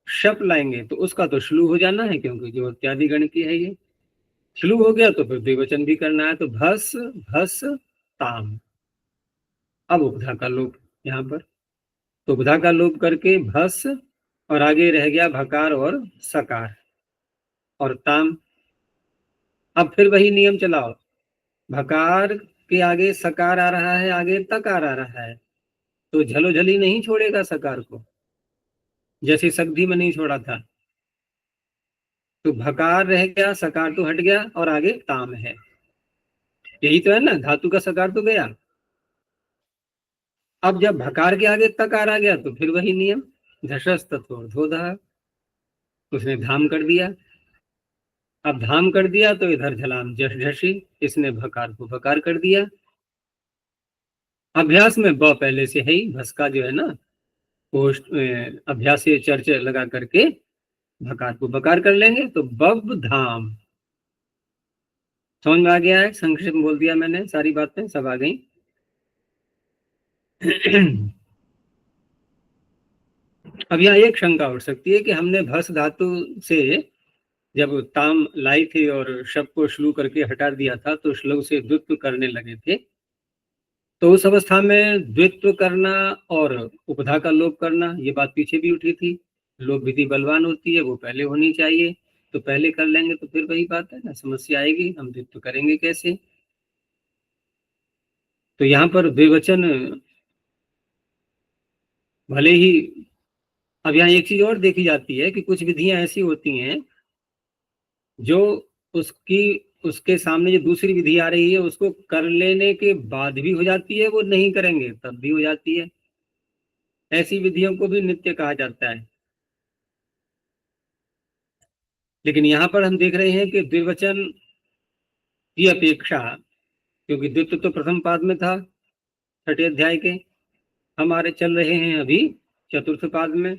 शप लाएंगे तो उसका तो श्लू हो जाना है, क्योंकि जो इत्यादि गण की है ये श्लू हो गया, तो फिर द्विवचन भी करना है। तो भस भस ताम। अब उपधा का लोप यहाँ पर, तो उपधा का लोप करके भस, और आगे रह गया भकार और सकार और ताम। अब फिर वही नियम चलाओ, भकार के आगे सकार आ रहा है, आगे तकार आ रहा है, तो झलोझली नहीं छोड़ेगा सकार को, जैसे सब्जी में नहीं छोड़ा था। तो भकार रह गया, सकार तो हट गया, और आगे ताम है। यही तो है ना, धातु का सकार तो गया। अब जब भकार के आगे तकार आ गया तो फिर वही नियम, झषस तथोर्धोधा, उसने धाम कर दिया। अब धाम कर दिया तो इधर झलाम जश झसी, इसने भकार को भकार कर दिया। अभ्यास में ब पहले से है ही, भस्का जो है ना, पोस्ट अभ्यास से चर्च लगा करके भकार को बकार कर लेंगे, तो बब धाम। समझ में आ गया है? संक्षिप्त में बोल दिया मैंने, सारी बातें सब आ गई। अब यहाँ एक शंका उठ सकती है कि हमने भस धातु से जब ताम लाई थी और शब्द को श्लू करके हटा दिया था, तो श्लू से द्वित्व करने लगे थे, तो उस अवस्था में द्वित्व करना और उपधा का लोप करना, ये बात पीछे भी उठी थी। लोप विधि बलवान होती है, वो पहले होनी चाहिए, तो पहले कर लेंगे तो फिर वही बात है ना, समस्या आएगी, हम द्वित्व करेंगे कैसे? तो यहाँ पर द्विवचन भले ही, अब यहाँ एक चीज और देखी जाती है कि कुछ विधियां ऐसी होती हैं जो उसकी उसके सामने जो दूसरी विधि आ रही है उसको कर लेने के बाद भी हो जाती है, वो नहीं करेंगे तब भी हो जाती है। ऐसी विधियों को भी नित्य कहा जाता है। लेकिन यहाँ पर हम देख रहे हैं कि द्विवचन की अपेक्षा, क्योंकि द्वित्व तो प्रथम पाद में था, छठे अध्याय के हमारे चल रहे हैं अभी चतुर्थ पाद में,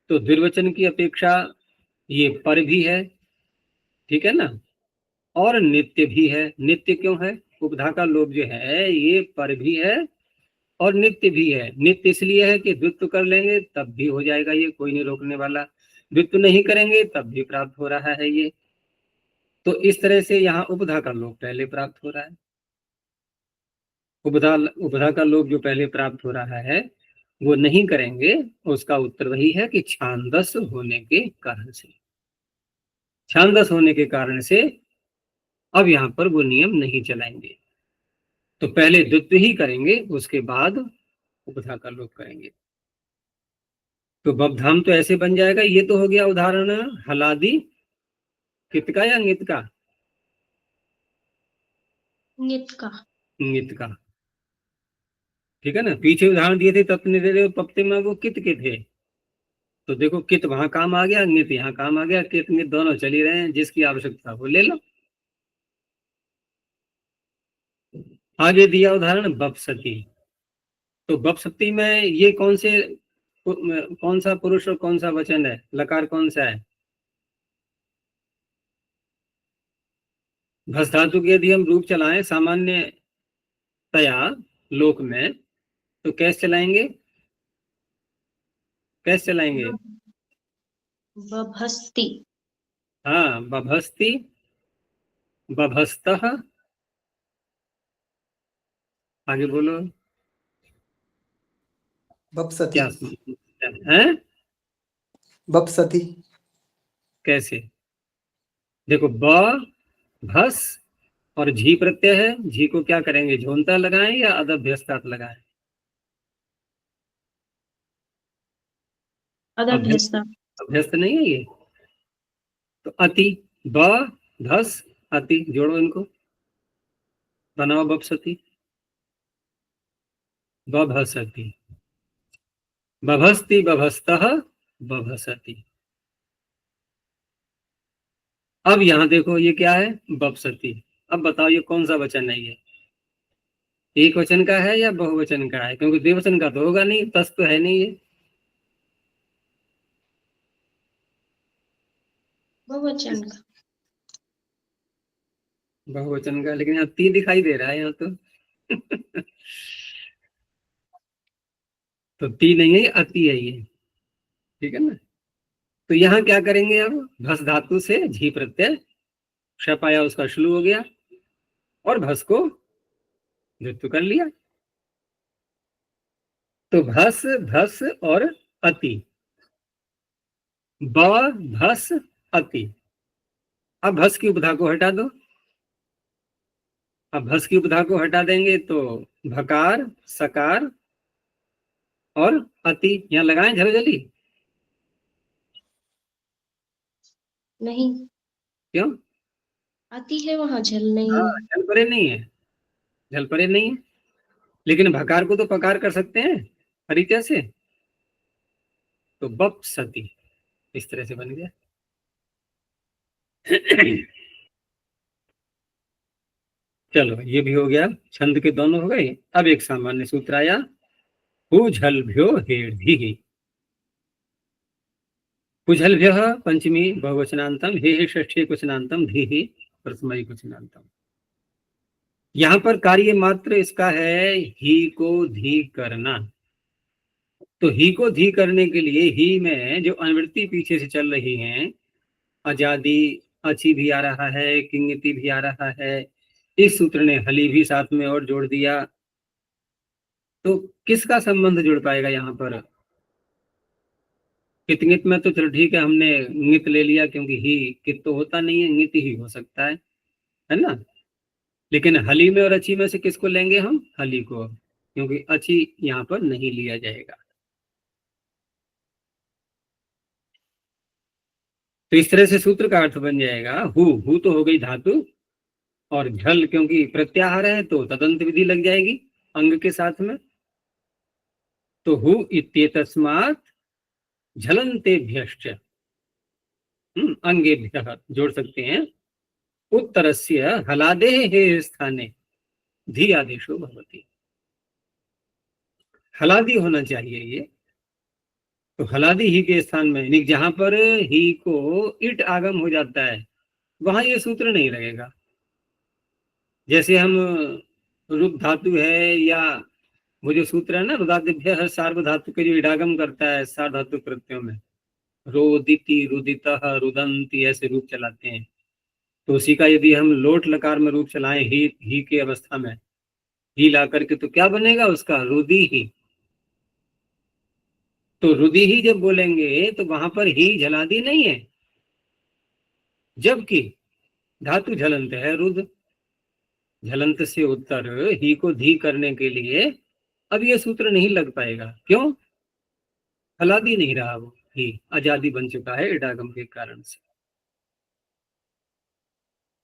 तो द्विवचन की अपेक्षा ये पर भी है, ठीक है ना, और नित्य भी है। नित्य क्यों है? उपधा का लोप जो है ये पर भी है और नित्य भी है। नित्य इसलिए है कि द्वित्व कर लेंगे तब भी हो जाएगा, ये कोई नहीं रोकने वाला, द्वित्व नहीं करेंगे तब भी प्राप्त हो रहा है ये। तो इस तरह से यहाँ उपधा का लोप पहले प्राप्त हो रहा है। उपधा उपधा का लोप जो पहले प्राप्त हो रहा है वो नहीं करेंगे, उसका उत्तर वही है कि छांदस होने के कारण से, छांदस होने के कारण से अब यहाँ पर वो नियम नहीं चलाएंगे। तो पहले द्वित्व ही करेंगे, उसके बाद उपधा का लोप करेंगे। तो बबधाम तो ऐसे बन जाएगा। ये तो हो गया उदाहरण हलादी कित का या नित का? नित का। नित का, ठीक है ना। पीछे उदाहरण दिए थे तत्व निदे पप्ते में, वो कित के थे। तो देखो कित वहां काम आ गया, नित यहाँ काम आ गया, कित नित दोनों चल ही रहे हैं, जिसकी आवश्यकता वो ले लो। आगे दिया उदाहरण बपसती। तो बपसती में ये कौन से कौन सा पुरुष और कौन सा वचन है, लकार कौन सा है? भस धातु के यदि हम रूप चलाएं सामान्यतया लोक में, तो कैसे चलाएंगे? कैसे चलाएंगे? बभस्ति। हाँ, बभस्ति, बभस्तः, आगे बोलो। बपसती। क्या है? बपसती। कैसे? देखो, ब भस और झी प्रत्यय है, झी को क्या करेंगे, झोंता लगाएं या अदभ्यस्तात लगाएं? अदभ्यस्त। अभ्यस्त नहीं है ये, तो अति, ब भस अति, जोड़ो इनको, बनाओ बपसती, बभसती, बभस्ति, बभस्तः, बभसति। अब यहां देखो, ये क्या है, बपसती। अब बताओ ये कौन सा वचन है? ये एक वचन का है या बहुवचन का है? क्योंकि द्विवचन का तो होगा नहीं, तस तो है नहीं ये। बहुवचन का। बहुवचन का, लेकिन यहाँ ती दिखाई दे रहा है यहाँ तो। तो ती नहीं है, अति है ये, ठीक है ना। तो यहाँ क्या करेंगे, अब भस धातु से झी प्रत्यय, शप आया, उसका श्लू हो गया, और भस को धृत्व कर लिया। तो भस, भस और अति, ब भस अति। अब भस की उपधा को हटा दो। अब भस की उपधा को हटा देंगे तो भकार, सकार और अति, यहाँ लगाएं झलझली? नहीं, क्यों? आती है वहां, झल नहीं हाँ, है। झल परे नहीं है, झल परे नहीं है, लेकिन भकार को तो पकार कर सकते हैं परिचय से, तो बप सती इस तरह से बन गया। चलो, ये भी हो गया, छंद के दोनों हो गए। अब एक सामान्य सूत्र आया, कुझलभ्यो हेर्भिः। कुझलभ्यः पंचमी बहुवचनांतम, हे षष्ठी क्वचनांतम, धीः प्रथमाई क्वचनांतम। यहाँ पर कार्य मात्र इसका है ही को धी करना। तो ही को धी करने के लिए ही में जो अनुवृत्ति पीछे से चल रही है, आजादी, अची भी आ रहा है, किंगति भी आ रहा है, इस सूत्र ने हली भी साथ में और जोड़ दिया। तो किसका संबंध जुड़ पाएगा यहाँ पर? कित में तो चलो ठीक है, हमने नित ले लिया, क्योंकि ही कित तो होता नहीं है, नित ही हो सकता है ना। लेकिन हली में और अची में से किसको लेंगे हम? हली को, क्योंकि अची यहाँ पर नहीं लिया जाएगा। तो इस तरह से सूत्र का अर्थ बन जाएगा, हु तो हो गई धातु, और झल क्योंकि प्रत्याहार है तो तदंत विधि लग जाएगी अंग के साथ में। तो हु इत्येतस्मात् झलन्तेभ्यश्च अंगेभ्यः जोड़ सकते हैं। उत्तरस्य हलादेः स्थाने धी आदेशो भवति। हलादी होना चाहिए ये, तो हलादी ही के स्थान में, यानी जहां पर ही को इट आगम हो जाता है वहां ये सूत्र नहीं लगेगा। जैसे हम रुक धातु है, या वो जो सूत्र है ना, रुदादिभ्यः सार्व धातु के जो इडागम करता है सार धातु प्रत्ययों में, रोदिति, रुदितः, रुदंती, ऐसे रूप चलाते हैं। तो उसी का यदि हम लोट लकार में रूप चलाएं ही के अवस्था में, ही ला करके, तो क्या बनेगा उसका? रुदि ही। तो रुदि ही जब बोलेंगे तो वहां पर ही झलादी नहीं है, जबकि धातु झलंत है, रुद। झलंत से उत्तर ही को धी करने के लिए अब ये सूत्र नहीं लग पाएगा। क्यों? हलादी नहीं रहा, वो ही आजादी बन चुका है इडागम के कारण से।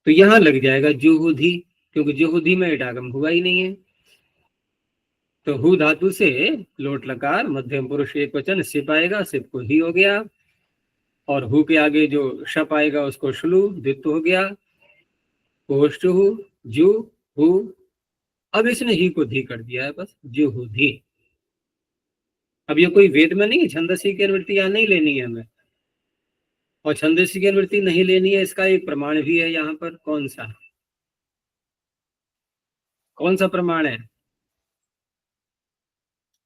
तो यहां लग जाएगा जुहुधी, क्योंकि जुहुधी में इडागम हुआ ही नहीं है। तो हु धातु से लोट लकार मध्यम पुरुष एक वचन सिप आएगा, सिप को ही हो गया, और हु के आगे जो शप आएगा उसको श्लू द्वित्व हो गया, कोष्ठु जु हु। अब इसने ही को धी कर दिया है, बस जुहुधी। अब ये कोई वेद में नहीं है, छंदसी की अनुवृत्ति यहाँ नहीं लेनी है हमें, और छंदसी की अनुवृत्ति नहीं लेनी है, इसका एक प्रमाण भी है यहाँ पर। कौन सा, कौन सा प्रमाण है?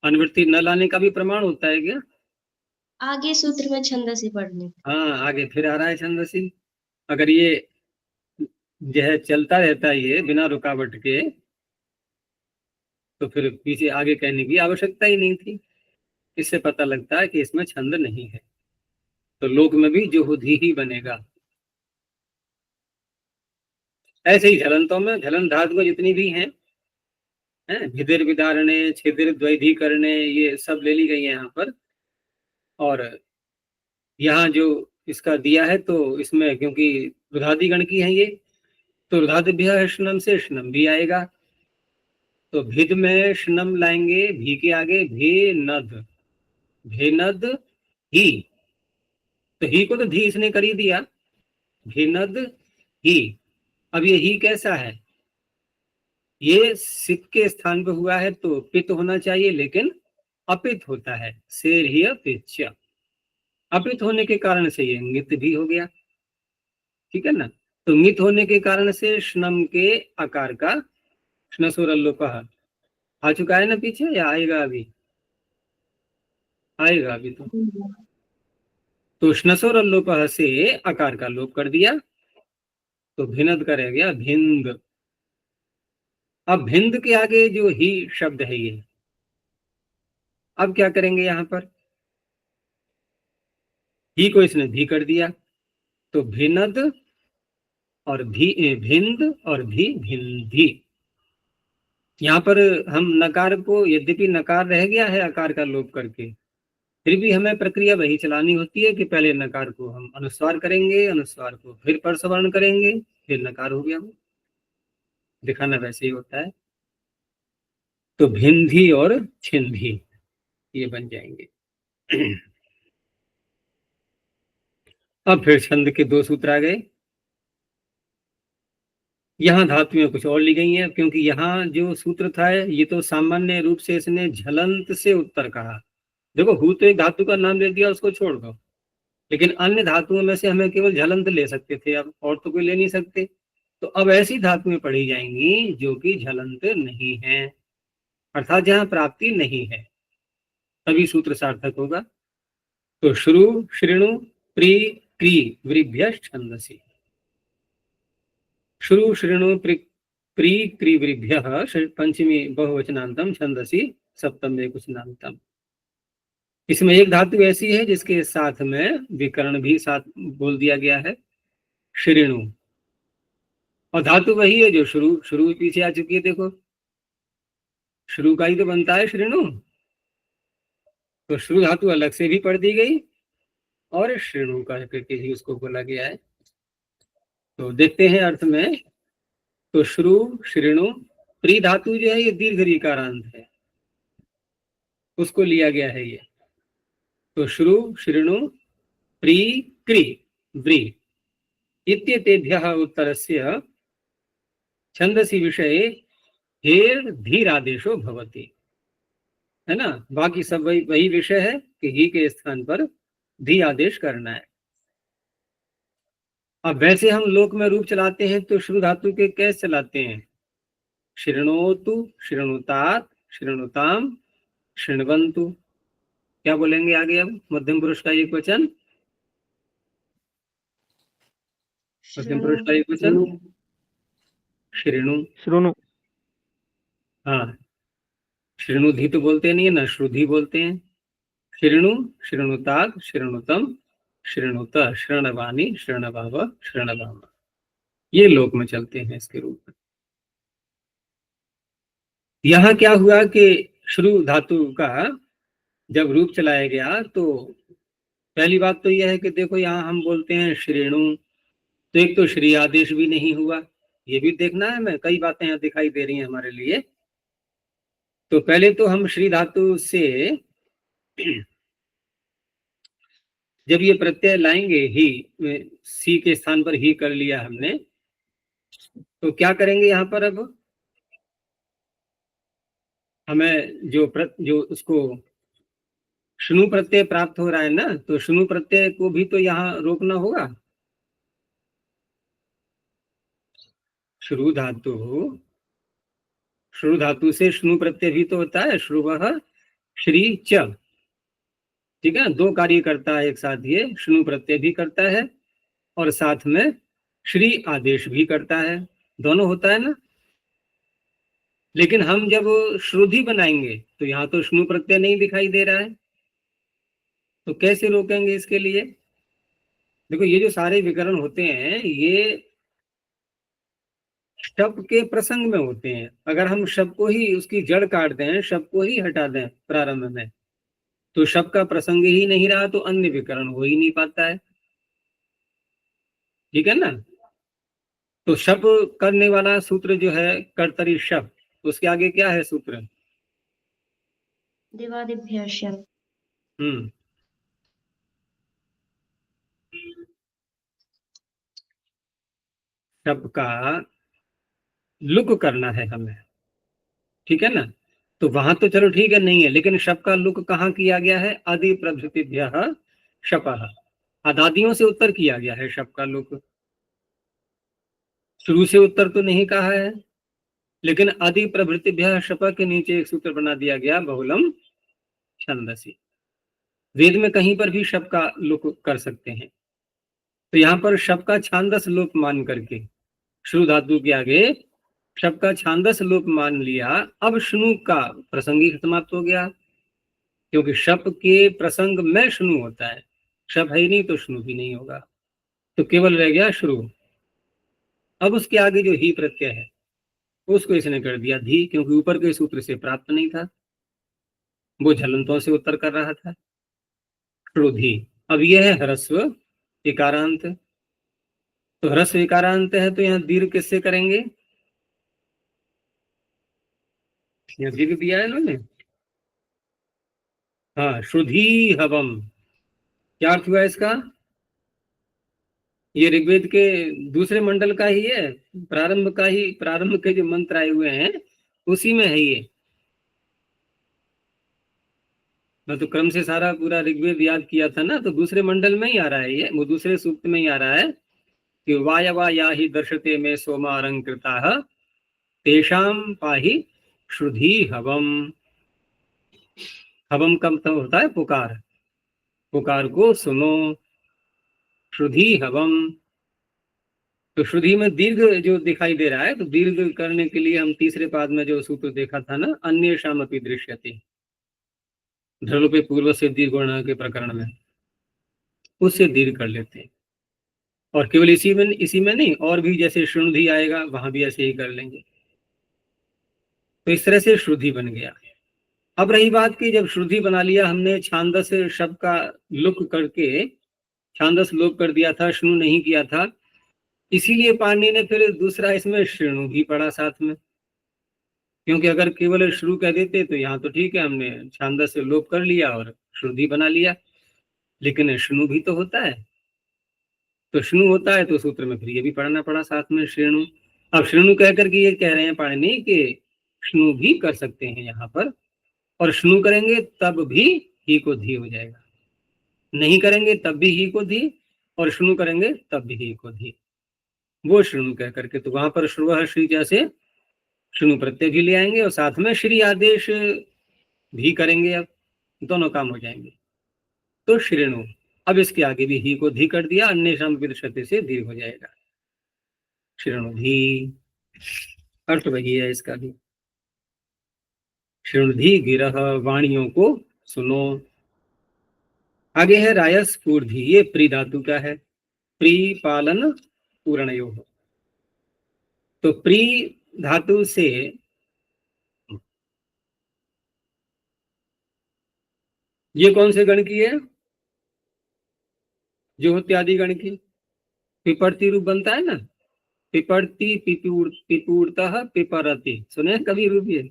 अनुवृत्ति न लाने का भी प्रमाण होता है क्या? आगे सूत्र में छंदसी पढ़ने। हाँ, आगे फिर आ रहा है छंदसी। अगर ये जो है चलता रहता है ये बिना रुकावट के, तो फिर पीछे आगे कहने की आवश्यकता ही नहीं थी। इससे पता लगता है कि इसमें छंद नहीं है, तो लोक में भी जुहुधी ही बनेगा। ऐसे ही झलंतों में, झलन धातु में जितनी भी हैं, भिदिर विदारणे, छिदिर द्वैधीकरणे, ये सब ले ली गई है यहाँ पर। और यहाँ जो इसका दिया है, तो इसमें क्योंकि रुधादि गण की है ये, तो रुधादिभ्य शनम से शनम भी आएगा। तो भिद में शनम लाएंगे, भी के आगे भेनद, भेनद ही, तो ही को तो धी इसने कर ही दिया, भेनद ही। अब ये ही कैसा है? ये सिप के स्थान पे हुआ है तो पित होना चाहिए, लेकिन अपित होता है, शेर ही अपिच। अपित होने के कारण से ये मित भी हो गया, ठीक है ना। तो मित होने के कारण से श्नम के आकार का श्नसुरल्लोपः आ चुका है ना पीछे, या आएगा अभी? आएगा अभी। तो श्नसुरल्लोपः से आकार का लोप कर दिया, तो भिनद का रह गया भिंद। अब भिंद के आगे जो ही शब्द है ये, अब क्या करेंगे यहां पर? ही को इसने भी कर दिया, तो भिनद और भी, भिंद और भी भिंदी। यहाँ पर हम नकार को, यद्यपि नकार रह गया है आकार का लोप करके, फिर भी हमें प्रक्रिया वही चलानी होती है कि पहले नकार को हम अनुस्वार करेंगे, अनुस्वार को फिर परसवर्ण करेंगे, फिर नकार हो गया। वो दिखाना वैसे ही होता है। तो भिंधी और छिंधी ये बन जाएंगे। अब फिर छंद के दो सूत्र आ गए। यहाँ धातुएं कुछ और ली गई हैं, क्योंकि यहाँ जो सूत्र था ये तो सामान्य रूप से इसने झलंत से उत्तर कहा। देखो, हु तो एक धातु का नाम ले दिया, उसको छोड़ दो, लेकिन अन्य धातुओं में से हमें केवल झलंत ले सकते थे, अब और तो कोई ले नहीं सकते। तो अब ऐसी धातुएं पढ़ी जाएंगी जो कि झलंत नहीं है, अर्थात जहां प्राप्ति नहीं है, तभी सूत्र सार्थक होगा। तो श्रु, श्रेणु, प्री, क्री, वृभ्य छंदसी। श्रु, श्रेणु, प्री, क्री, वृभ्य पंचमी बहुवचनांतम छंदसी सप्तम एकवचनांतम। इसमें एक धातु ऐसी है जिसके साथ में विकर्ण भी साथ बोल दिया गया है, श्रेणु, और धातु वही है जो शुरू, शुरू पीछे आ चुकी है। देखो, शुरू का ही तो बनता है श्रेणु, तो शुरू धातु अलग से भी पढ़ दी गई और श्रेणु का करके ही उसको बोला गया है। तो देखते हैं अर्थ में। तो श्रु, श्रेणु, प्री धातु जो है ये दीर्घ रीकारांत है, उसको लिया गया है ये। तो श्रु, श्रेणु, प्री, क्री, व्री इत्येतेभ्यः उत्तरस्य छंदसी विषये हेर धीरादेशो भवति, है ना। बाकी सब वही विषय है कि ही के स्थान पर धी आदेश करना है। अब वैसे हम लोक में रूप चलाते हैं तो श्रु धातु के कैसे चलाते हैं? शृणोतु, शृणुतात, शृणुताम, शृण्वन्तु। क्या बोलेंगे आगे? अब मध्यम पुरुष का एक वचन, मध्यम पुरुष का एक वचन श्रेणु। श्रोणु। हाँ, श्रेणुधि तो बोलते नहीं है ना, श्रुधि बोलते हैं। श्रेणु, श्रेणुतात, श्रेणुतम, श्रेणुत, श्रणवानी, श्रणवाव, श्रणवाम, ये लोक में चलते हैं इसके रूप में। यहाँ क्या हुआ कि श्रु धातु का जब रूप चलाया गया, तो पहली बात तो यह है कि देखो यहाँ हम बोलते हैं श्रेणु, तो एक तो श्री आदेश भी नहीं हुआ, ये भी देखना है। मैं कई बातें यहाँ दिखाई दे रही हैं हमारे लिए। तो पहले तो हम श्री धातु से जब ये प्रत्यय लाएंगे ही, सी के स्थान पर ही कर लिया हमने, तो क्या करेंगे यहाँ पर? अब हमें जो उसको शुनु प्रत्यय प्राप्त हो रहा है ना, तो शुनु प्रत्यय को भी तो यहाँ रोकना होगा। श्रु धातु, श्रु धातु से शुनु प्रत्यय भी तो होता है, श्रुवः श्री च, ठीक है, दो कार्य करता है एक साथ, ये शुनु प्रत्यय भी करता है और साथ में श्री आदेश भी करता है, दोनों होता है ना। लेकिन हम जब श्रुधि बनाएंगे तो यहाँ तो शुनु प्रत्यय नहीं दिखाई दे रहा है, तो कैसे रोकेंगे इसके लिए? देखो ये जो सारे विकरण होते हैं ये शब्द के प्रसंग में होते हैं। अगर हम शब्द को ही उसकी जड़ काट दें, शब्द को ही हटा दें प्रारंभ में, तो शब्द का प्रसंग ही नहीं रहा तो अन्य विकरण हो ही नहीं पाता है, ठीक है ना। तो शब्द करने वाला सूत्र जो है कर्तरी शब्द, उसके आगे क्या है सूत्र? दिवादिभ्यः। शब्द का लुक करना है हमें, ठीक है ना। तो वहां तो चलो ठीक है नहीं है, लेकिन शब्द का लुक कहाँ किया गया है? आदि प्रभृतिभ्यः शपः, अदादियों से उत्तर किया गया है शब्द का लुक। शुरू से उत्तर तो नहीं कहा है, लेकिन आदि प्रभृतिभ्यः शपः के नीचे एक सूत्र बना दिया गया, बहुलम छंदसी। वेद में कहीं पर भी शब्द का लुक कर सकते हैं, तो यहाँ पर शब्द का छांदस लोप मान करके श्रु धातु के आगे शब्द का छांदस लोप मान लिया। अब शुनु का प्रसंग ही समाप्त हो गया, क्योंकि शब्द के प्रसंग में शुनु होता है, शब्द है ही नहीं तो शुनु भी नहीं होगा, तो केवल रह गया शुरू। अब उसके आगे जो ही प्रत्यय है उसको इसने कर दिया धी, क्योंकि ऊपर के सूत्र से प्राप्त नहीं था, वो झलंतों से उत्तर कर रहा था, श्रुधि। अब यह है ह्रस्व इकारांत, तो ह्रस्व इकारांत है तो यहाँ दीर्घ किससे करेंगे? यहाँ दीर्घ दिया है इन्होंने, हाँ, श्रुधि हवम। क्या अर्थ हुआ इसका? ये ऋग्वेद के दूसरे मंडल का ही है, प्रारंभ का ही, प्रारंभ के जो मंत्र आए हुए हैं उसी में है ये। मैं तो क्रम से सारा पूरा ऋग्वेद याद किया था ना, तो दूसरे मंडल में ही आ रहा है ये, वो दूसरे सूक्त में ही आ रहा है कि वायवा या ही दर्शते में सोमा अलंकृता तेषाम पाहि श्रुधि हवम। हवम का मतलब होता है पुकार, पुकार को सुनो, श्रुधि हवम। तो श्रुधि में दीर्घ जो दिखाई दे रहा है, तो दीर्घ करने के लिए हम तीसरे पाद में जो सूत्र देखा था ना, अन्य शामपि दृश्यते, ध्रुव पूर्व से दीर्घ गणना के प्रकरण में, उससे दीर्घ कर लेते हैं। और केवल इसी में नहीं, और भी जैसे श्रुधि आएगा वहां भी ऐसे ही कर लेंगे। तो इस तरह से श्रुधि बन गया। अब रही बात कि जब श्रुधि बना लिया हमने, छांदस शब्द का लुक करके छांदस लोप कर दिया था, श्नु नहीं किया था, इसीलिए पाणिनि ने फिर दूसरा इसमें श्रेणु भी पढ़ा साथ में, क्योंकि अगर केवल शुरू कह देते तो यहाँ तो ठीक है, हमने छांदस से लोप कर लिया और श्रुधि बना लिया, लेकिन श्नु भी तो होता है, तो श्नु होता है तो सूत्र में फिर ये भी पढ़ना पड़ा साथ में श्रेणु। अब श्रेणु कह करके ये कह रहे हैं पाणिनि कि श्नु भी कर सकते हैं यहाँ पर, और श्नु करेंगे तब भी ही को धी हो जाएगा, नहीं करेंगे तब भी ही को धी, और श्नु करेंगे तब भी ही को धी, वो श्रेणु कह करके। तो वहां पर श्रुवः श्री जैसे श्रेणु प्रत्यय भी ले आएंगे और साथ में श्री आदेश भी करेंगे, अब दोनों काम हो जाएंगे, तो श्रेणु। अब इसके आगे भी ही को धी कर दिया, अन्य शाम विदुषते से दीर्घ हो जाएगा, श्रेणु धी। अर्थ वही है इसका भी, श्रेणु धी गिरह, वाणियों को सुनो। आगे है रायस पूर्धी, ये प्री धातु का है, प्री पालन पूर्णयोः। तो प्री धातु से ये कौन से गण की है? जो इत्यादि गण की पिपड़ती रूप बनता है ना, पिपड़ती पिपूर्तः पिपरति, सुने कभी रूप ये?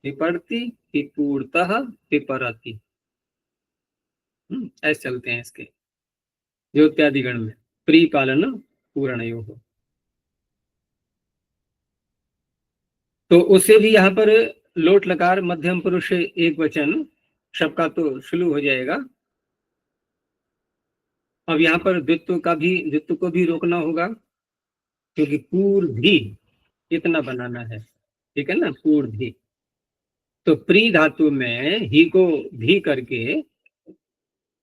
पिपड़ती पिपूर्तः पिपरति, ऐसे चलते हैं इसके जो इत्यादि गण में, प्री पालन पूर्णयोः। तो उससे भी यहाँ पर लोट लकार मध्यम पुरुष एक वचन शब का तो शुरू हो जाएगा। अब यहाँ पर द्वित्व को भी रोकना होगा, क्योंकि पूर्वी इतना बनाना है, ठीक है ना, पूर्वी। तो प्री धातु में ही को धी करके,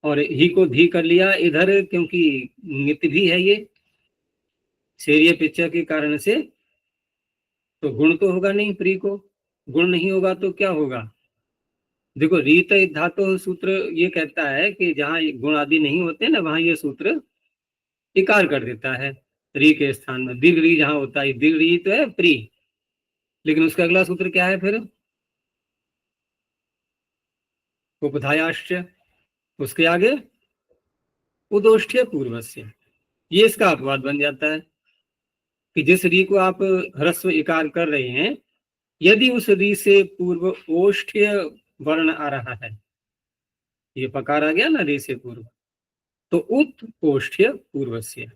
और ही को धी कर लिया इधर, क्योंकि नित भी है ये शेरीय पिक्चर के कारण से, तो गुण तो होगा नहीं, प्री को गुण नहीं होगा तो क्या होगा। देखो रीत धातु सूत्र ये कहता है कि जहां गुण आदि नहीं होते ना, वहां ये सूत्र इकार कर देता है। री के स्थान में दीर्घ री जहां होता है, दीर्घ री तो है प्री, लेकिन उसका अगला सूत्र क्या है फिर, उपधायाश्च, उसके आगे उदोष्ठ्य पूर्वस्य। ये इसका अपवाद बन जाता है कि जिस री को आप ह्रस्व इकार कर रहे हैं, यदि उस री से पूर्व ओष्ठ्य वर्ण आ रहा है, ये पकार आ गया ना री से पूर्व, तो उत ओष्ठ्य पूर्वस्य,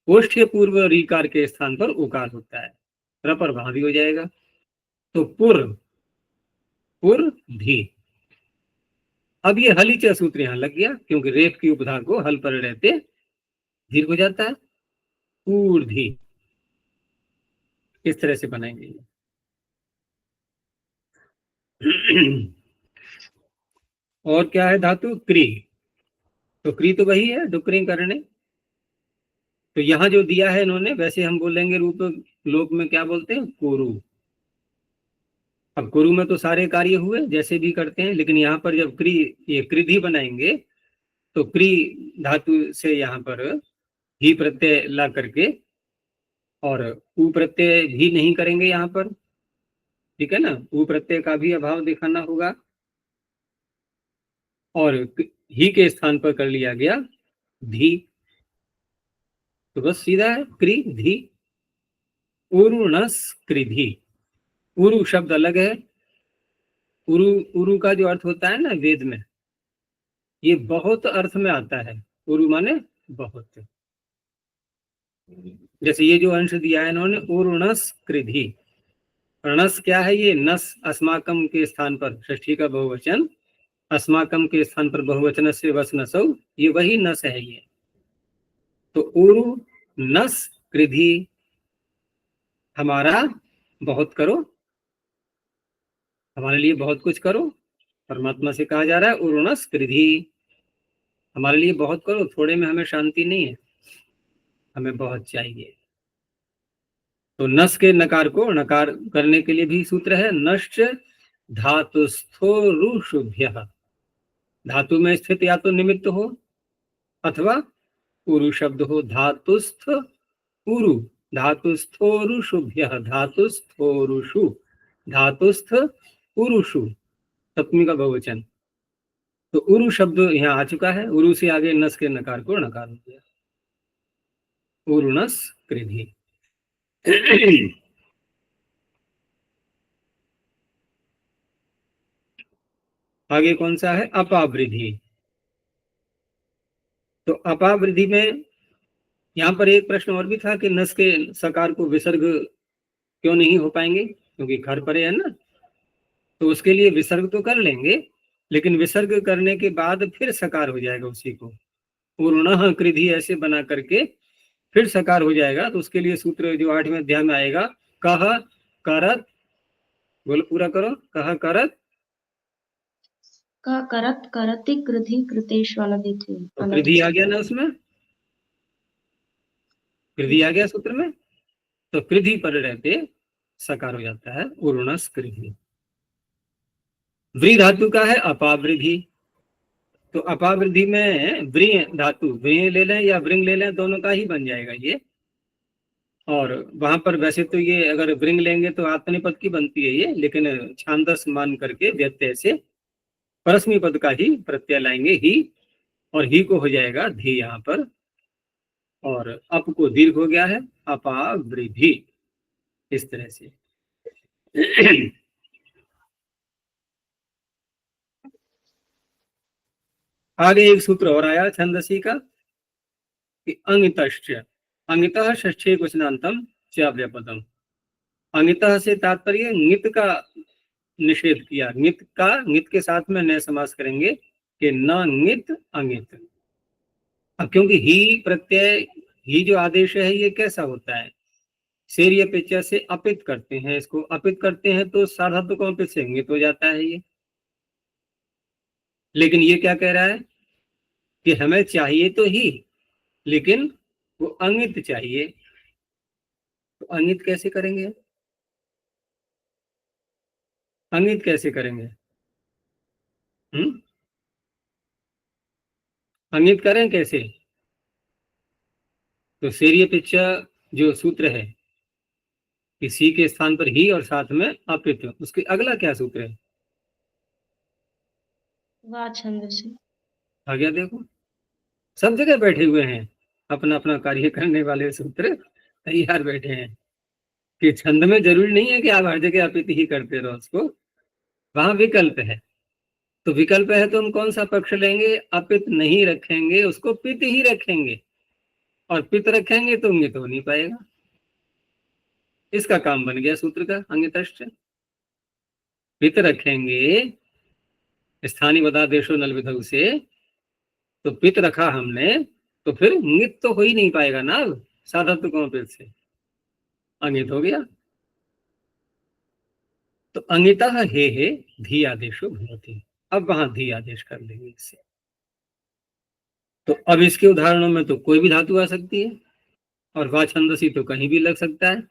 ओष्ठ्य पूर्व रीकार के स्थान पर उकार होता है, रपर वहां भी हो जाएगा। तो पुर पुर भी। अब ये हलीचा सूत्र यहां लग गया, क्योंकि रेप की उपधा को हल पर रहते दीर्घ हो जाता है, पूर्वी। इस तरह से बनाएंगे। और क्या है धातु, क्री। तो क्री तो वही है, डुकरी करने। तो यहां जो दिया है इन्होंने, वैसे हम बोलेंगे रूप लोक में क्या बोलते हैं, कोरु। अब कोरु में तो सारे कार्य हुए जैसे भी करते हैं, लेकिन यहाँ पर जब ये कृधि बनाएंगे, तो क्री धातु से यहाँ पर ही प्रत्यय ला करके, और उ प्रत्यय भी नहीं करेंगे यहाँ पर, ठीक है ना, उ प्रत्यय का भी अभाव दिखाना होगा। और ही के स्थान पर कर लिया गया धी, तो बस सीधा है क्री धी। उरुणस कृधि। उरु शब्द अलग है। उरु उरु का जो अर्थ होता है ना वेद में, ये बहुत अर्थ में आता है। उरु माने बहुत। जैसे ये जो अंश दिया है इन्होंने, उरुणस कृधि। णस क्या है, ये नस अस्माकम के स्थान पर, षष्ठी का बहुवचन, अस्माकम के स्थान पर बहुवचन से वस नसौ, ये वही नस है ये। तो उरु नस कृधि, हमारा बहुत करो, हमारे लिए बहुत कुछ करो। परमात्मा से कहा जा रहा है उरुणस कृधि, हमारे लिए बहुत करो, थोड़े में हमें शांति नहीं है, हमें बहुत चाहिए। तो नस के नकार को नकार करने के लिए भी सूत्र है, नश्च धातुस्थो रुषुभ्य। धातु में स्थित या तो निमित्त हो अथवा उरु शब्द हो, धातुस्थ उरु, धातुस्थोरुषुभ्य, धातुस्थोरुषु, धातुस्थ उरुषु, सप्तमी का बहुवचन। तो उरु शब्द यहाँ आ चुका है, उरु से आगे नस के नकार को नकार हो गया, उरुणस कृधि। आगे कौन सा है, अपावृद्धि। तो अपावृद्धि में यहाँ पर एक प्रश्न और भी था कि नस के सकार को विसर्ग क्यों नहीं हो पाएंगे, क्योंकि घर परे है ना, तो उसके लिए विसर्ग तो कर लेंगे, लेकिन विसर्ग करने के बाद फिर सकार हो जाएगा उसी को, पूर्ण कृधि ऐसे बना करके फिर सकार हो जाएगा। तो उसके लिए सूत्र जो 8वें अध्याय में आएगा, कह करत, बोलो पूरा करो, कह करत, कह करत करति कृधि कृतेष्वनदिति। तो कृधि आ गया ना उसमें, कृधि आ गया सूत्र में, तो कृधि पर रहते सकार हो जाता है, उरुणस कृधि। व्री धातु का है अपावृद्धि। तो अपावृद्धि में व्री धातु, व्री ले लें या वृंग ले लें, दोनों का ही बन जाएगा ये। और वहां पर वैसे तो ये अगर वृंग लेंगे तो आत्मनिपद की बनती है ये, लेकिन छांदस मान करके व्यत्यय से परस्मी पद का ही प्रत्यय लाएंगे ही, और ही को हो जाएगा धी यहाँ पर, और अप को दीर्घ हो गया है, अपावृद्धि, इस तरह से। आगे एक सूत्र और आया छंदसी का कि अंगितश्च, अंगितः षष्ठी कुशनांतम च व्यपदम। अंगितः से तात्पर्य नित का निषेध किया। नित के साथ में नए समास करेंगे कि न नित अंगित। अब क्योंकि ही प्रत्यय, ही जो आदेश है ये कैसा होता है, सेरिय पिक्चर से अपित करते हैं, इसको अपित करते हैं तो साधातुकों पे से अंगित हो जाता है ये। लेकिन ये क्या कह रहा है कि हमें चाहिए तो ही, लेकिन वो अंगित चाहिए। तो अंगित कैसे करेंगे, अंगित कैसे करेंगे? अंगित करें कैसे? तो सेरिय पिक्चर जो सूत्र है कि सी के स्थान पर ही और साथ में अपित, उसके अगला क्या सूत्र है? वा छंद से। आ गया, देखो सब जगह बैठे हुए हैं, अपना अपना कार्य करने वाले सूत्र तैयार बैठे हैं कि छंद में जरूरी नहीं है कि आप हर जगह अपित ही करते रहो उसको, वहां विकल्प है। तो विकल्प है तो हम कौन सा पक्ष लेंगे? अपित नहीं रखेंगे, उसको पित ही रखेंगे, और पित रखेंगे तो अंगित हो नहीं पाएगा। इसका काम बन गया सूत्र का अंगितश्च। पित रखेंगे स्थानीय पदादेशो नल विधौ से, तो पित रखा हमने तो फिर अंगित तो हो ही नहीं पाएगा ना, साधातुकों पित से अंगित हो गया। तो अंगितः हे धी आदेशो भवति। अब वहां धी आदेश कर लेंगे इससे। तो अब इसके उदाहरणों में तो कोई भी धातु आ सकती है, और वा छंदसी तो कहीं भी लग सकता है।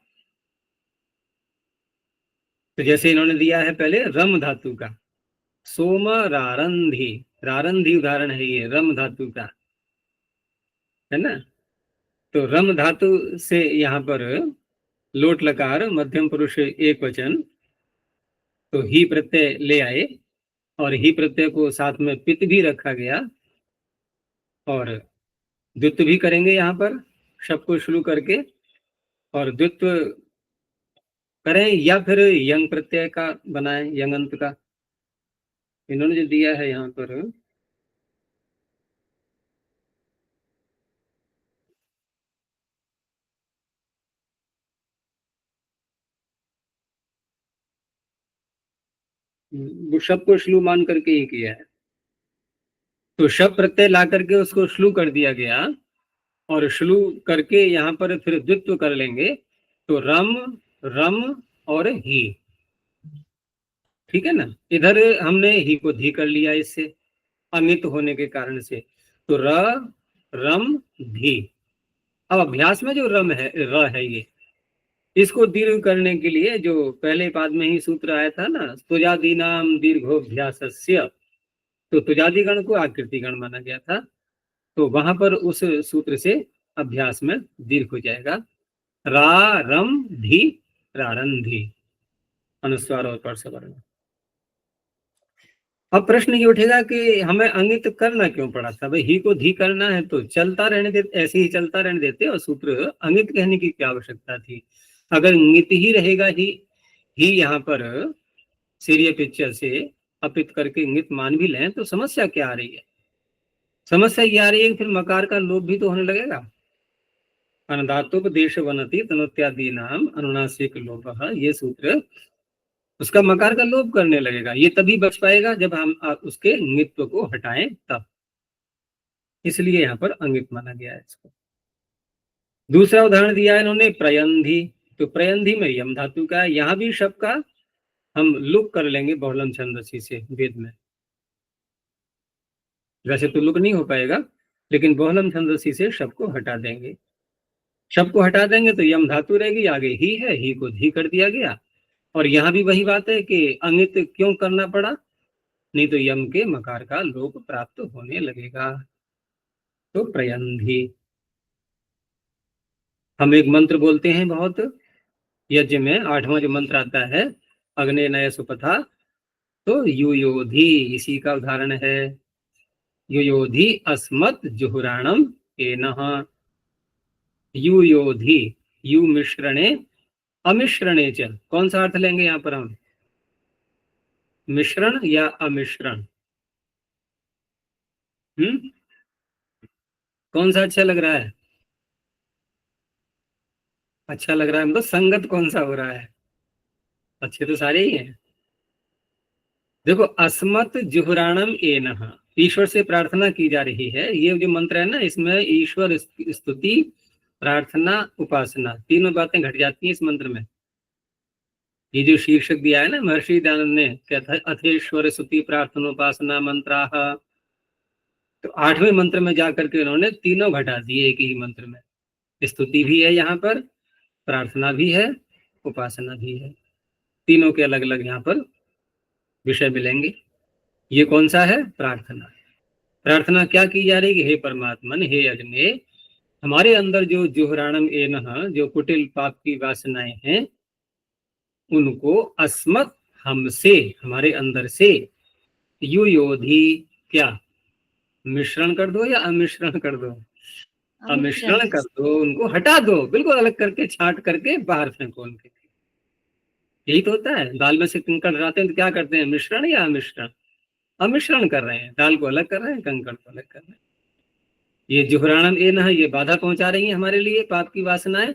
तो जैसे इन्होंने दिया है पहले रम धातु का, सोम रारंधी, रारंधी उदाहरण है ये रम धातु का, है ना। तो रम धातु से यहाँ पर लोट लकार मध्यम पुरुष एक वचन, तो ही प्रत्यय ले आए, और ही प्रत्यय को साथ में पित भी रखा गया, और द्वित्व भी करेंगे यहाँ पर शब्द को शुरू करके, और द्वित्व करें या फिर यंग प्रत्यय का बनाए, यंग अंत का। इन्होंने जो दिया है यहाँ पर वो शब्द को श्लू मान करके ही किया है। तो शब्द प्रत्यय ला करके उसको श्लू कर दिया गया, और श्लू करके यहाँ पर फिर द्वित्व कर लेंगे, तो रम, रम और ही, ठीक है ना। इधर हमने ही को धी कर लिया इससे अमित होने के कारण से, तो र रम धी। अब अभ्यास में जो रम है, र है, ये इसको दीर्घ करने के लिए जो पहले पाद में ही सूत्र आया था ना, तुजादी नाम दीर्घोभ्यासस्य, तो तुजादी गण को आकृति गण माना गया था, तो वहां पर उस सूत्र से अभ्यास में दीर्घ हो जाएगा। रा रम धी, रारंधी, अनुस्वार और परसवर्ण। अब प्रश्न ये उठेगा कि हमें अंगित करना क्यों पड़ा था? भाई ही को धी करना है तो चलता रहने देते, ऐसे ही चलता रहने देते, और सूत्र अंगित कहने की क्या आवश्यकता थी? अगर अंगित ही रहेगा, ही यहाँ पर सीरिय पिक्चर से अपित करके अंगित मान भी लें, तो समस्या क्या आ रही है? समस्या ये आ रही है कि फिर मकार का लोप भी तो होने लगेगा। अनदातोपदेश वनति तनोत्यादि नाम अनुनासिक लोप, ये सूत्र उसका मकार का लोप करने लगेगा। ये तभी बच पाएगा जब हम उसके अंगित्व को हटाएं तब, इसलिए यहाँ पर अंगित माना गया है इसको। दूसरा उदाहरण दिया है इन्होंने प्रयंधी, तो प्रयंधी में यम धातु का, यहाँ भी शब्द का हम लुक कर लेंगे बहुलम छंदसी से वेद में। वैसे तो लुक नहीं हो पाएगा, लेकिन बहुलम छंदसी से शब्द को हटा देंगे। शब्द को हटा देंगे तो यम धातु रहेगी, आगे ही है, ही को धी कर दिया गया। और यहाँ भी वही बात है कि अंगित क्यों करना पड़ा, नहीं तो यम के मकार का लोप प्राप्त होने लगेगा। तो प्रयंधी, हम एक मंत्र बोलते हैं बहुत, यज्ञ में 8वां जो मंत्र आता है अग्ने नय सुपथा, तो युयोधि इसी का उदाहरण है। युयोधि अस्मत् जुहुराणम एनः, युयोधि, यु मिश्रणे अमिश्रणे च, कौन सा अर्थ लेंगे यहाँ पर हम? मिश्रण या अमिश्रण? कौन सा अच्छा लग रहा है? अच्छा लग रहा है, मतलब संगत कौन सा हो रहा है? अच्छे तो सारे ही हैं। देखो, अस्मत् जुहुराणम एनः, ईश्वर से प्रार्थना की जा रही है। ये जो मंत्र है ना, इसमें ईश्वर स्तुति, प्रार्थना, उपासना, तीनों बातें घट जाती हैं इस मंत्र में। ये जो शीर्षक दिया है ना महर्षि दयानंद ने, कहता है अथेश्वर स्तुति प्रार्थना उपासना मंत्राः, तो 8वें मंत्र में जाकर के उन्होंने तीनों घटा दिए एक ही मंत्र में। स्तुति भी है यहाँ पर, प्रार्थना भी है, उपासना भी है, तीनों के अलग अलग यहाँ पर विषय मिलेंगे। ये कौन सा है? प्रार्थना। प्रार्थना क्या की जा रही है? हे परमात्मन, हे अग्ने, हमारे अंदर जो जुहराणम एनः, जो कुटिल पाप की वासनाएं हैं, उनको अस्मत्, हमसे, हमारे अंदर से, युयोधि, क्या मिश्रण कर दो या अमिश्रण कर दो? अमिश्रण कर दो, उनको हटा दो, बिल्कुल अलग करके, छांट करके बाहर फेंको उनके। यही तो होता है, दाल में से कंकड़ हटाते हैं तो क्या करते हैं? मिश्रण या अमिश्रण? अमिश्रण कर रहे हैं, दाल को अलग कर रहे हैं, कंकड़ को अलग कर रहे हैं। ये जुहराणम ए न, ये बाधा पहुंचा रही है हमारे लिए, पाप की वासनाएं,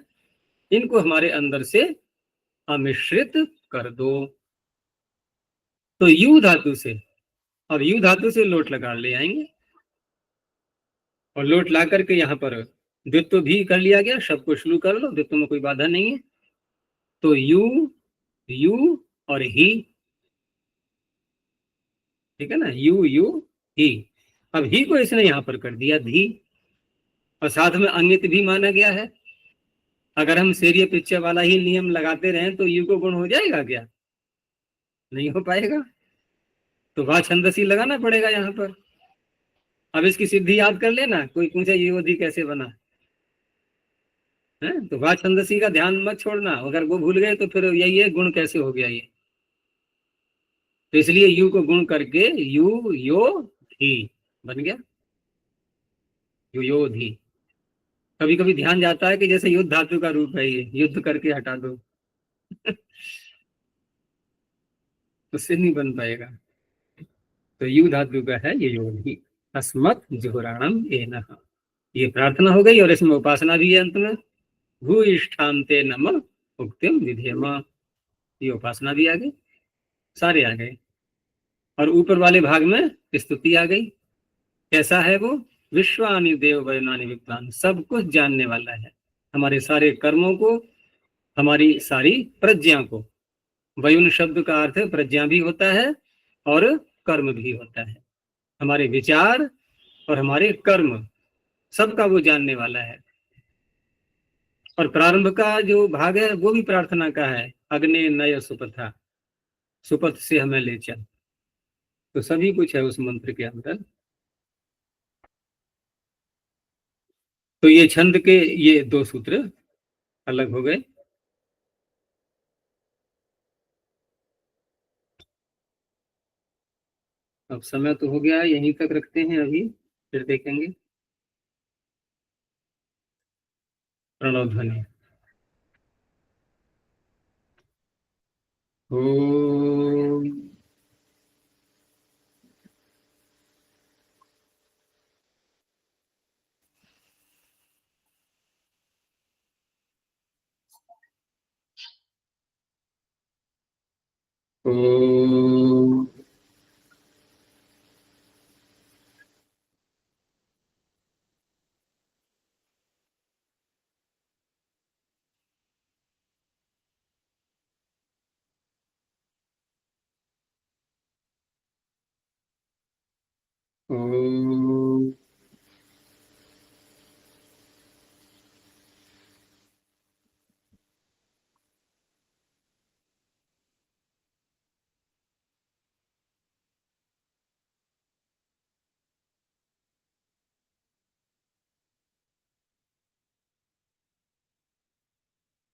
इनको हमारे अंदर से अमिश्रित कर दो। तो यू धातु से, अब यू धातु से लोट लगा ले आएंगे, और लोट ला करके यहाँ पर द्वित्व भी कर लिया गया, शब्द को शुरू कर लो, द्वित्व में कोई बाधा नहीं है। तो यू, यू और ही, ठीक है ना, यू यू ही। अब ही को इसने यहां पर कर दिया धी, और साथ में अन्यत भी माना गया है। अगर हम सेरिय पिक्चर वाला ही नियम लगाते रहें तो यू को गुण हो जाएगा क्या? नहीं हो पाएगा। तो वह छंदसी लगाना पड़ेगा यहाँ पर। अब इसकी सिद्धि याद कर लेना, कोई पूछे युवधि कैसे बना है, तो वह छंदसी का ध्यान मत छोड़ना, अगर वो भूल गए तो फिर यही है गुण कैसे हो गया ये। तो इसलिए यू को गुण करके यू यो धी बन गया, यू यो धी। कभी कभी ध्यान जाता है कि जैसे युद्ध धातु का रूप है, ये युद्ध करके हटा दो उससे नहीं बन पाएगा। तो यू धातु का है ये योनि, अस्मत् जुहुराणम एनः, ये प्रार्थना हो गई, और इसमें उपासना भी है अंत में, भूयिष्ठान्ते नम उक्तिम विधेम, ये उपासना भी आ गई, सारे आ गए। और ऊपर वाले भाग में स्तुति आ गई। कैसा है वो? विश्वानि देव वयनानि विद्वान, सब कुछ जानने वाला है, हमारे सारे कर्मों को, हमारी सारी प्रज्ञा को। वयुन शब्द का अर्थ प्रज्ञा भी होता है और कर्म भी होता है, हमारे विचार और हमारे कर्म, सबका वो जानने वाला है। और प्रारंभ का जो भाग है वो भी प्रार्थना का है, अग्नि नय सुपथा, सुपथ से हमें ले चल। तो सभी कुछ है उस मंत्र के अंदर। तो ये छंद के ये दो सूत्र अलग हो गए। अब समय तो हो गया, यहीं तक रखते हैं अभी, फिर देखेंगे। प्रणव ध्वनि। ओम। ओम। ओम।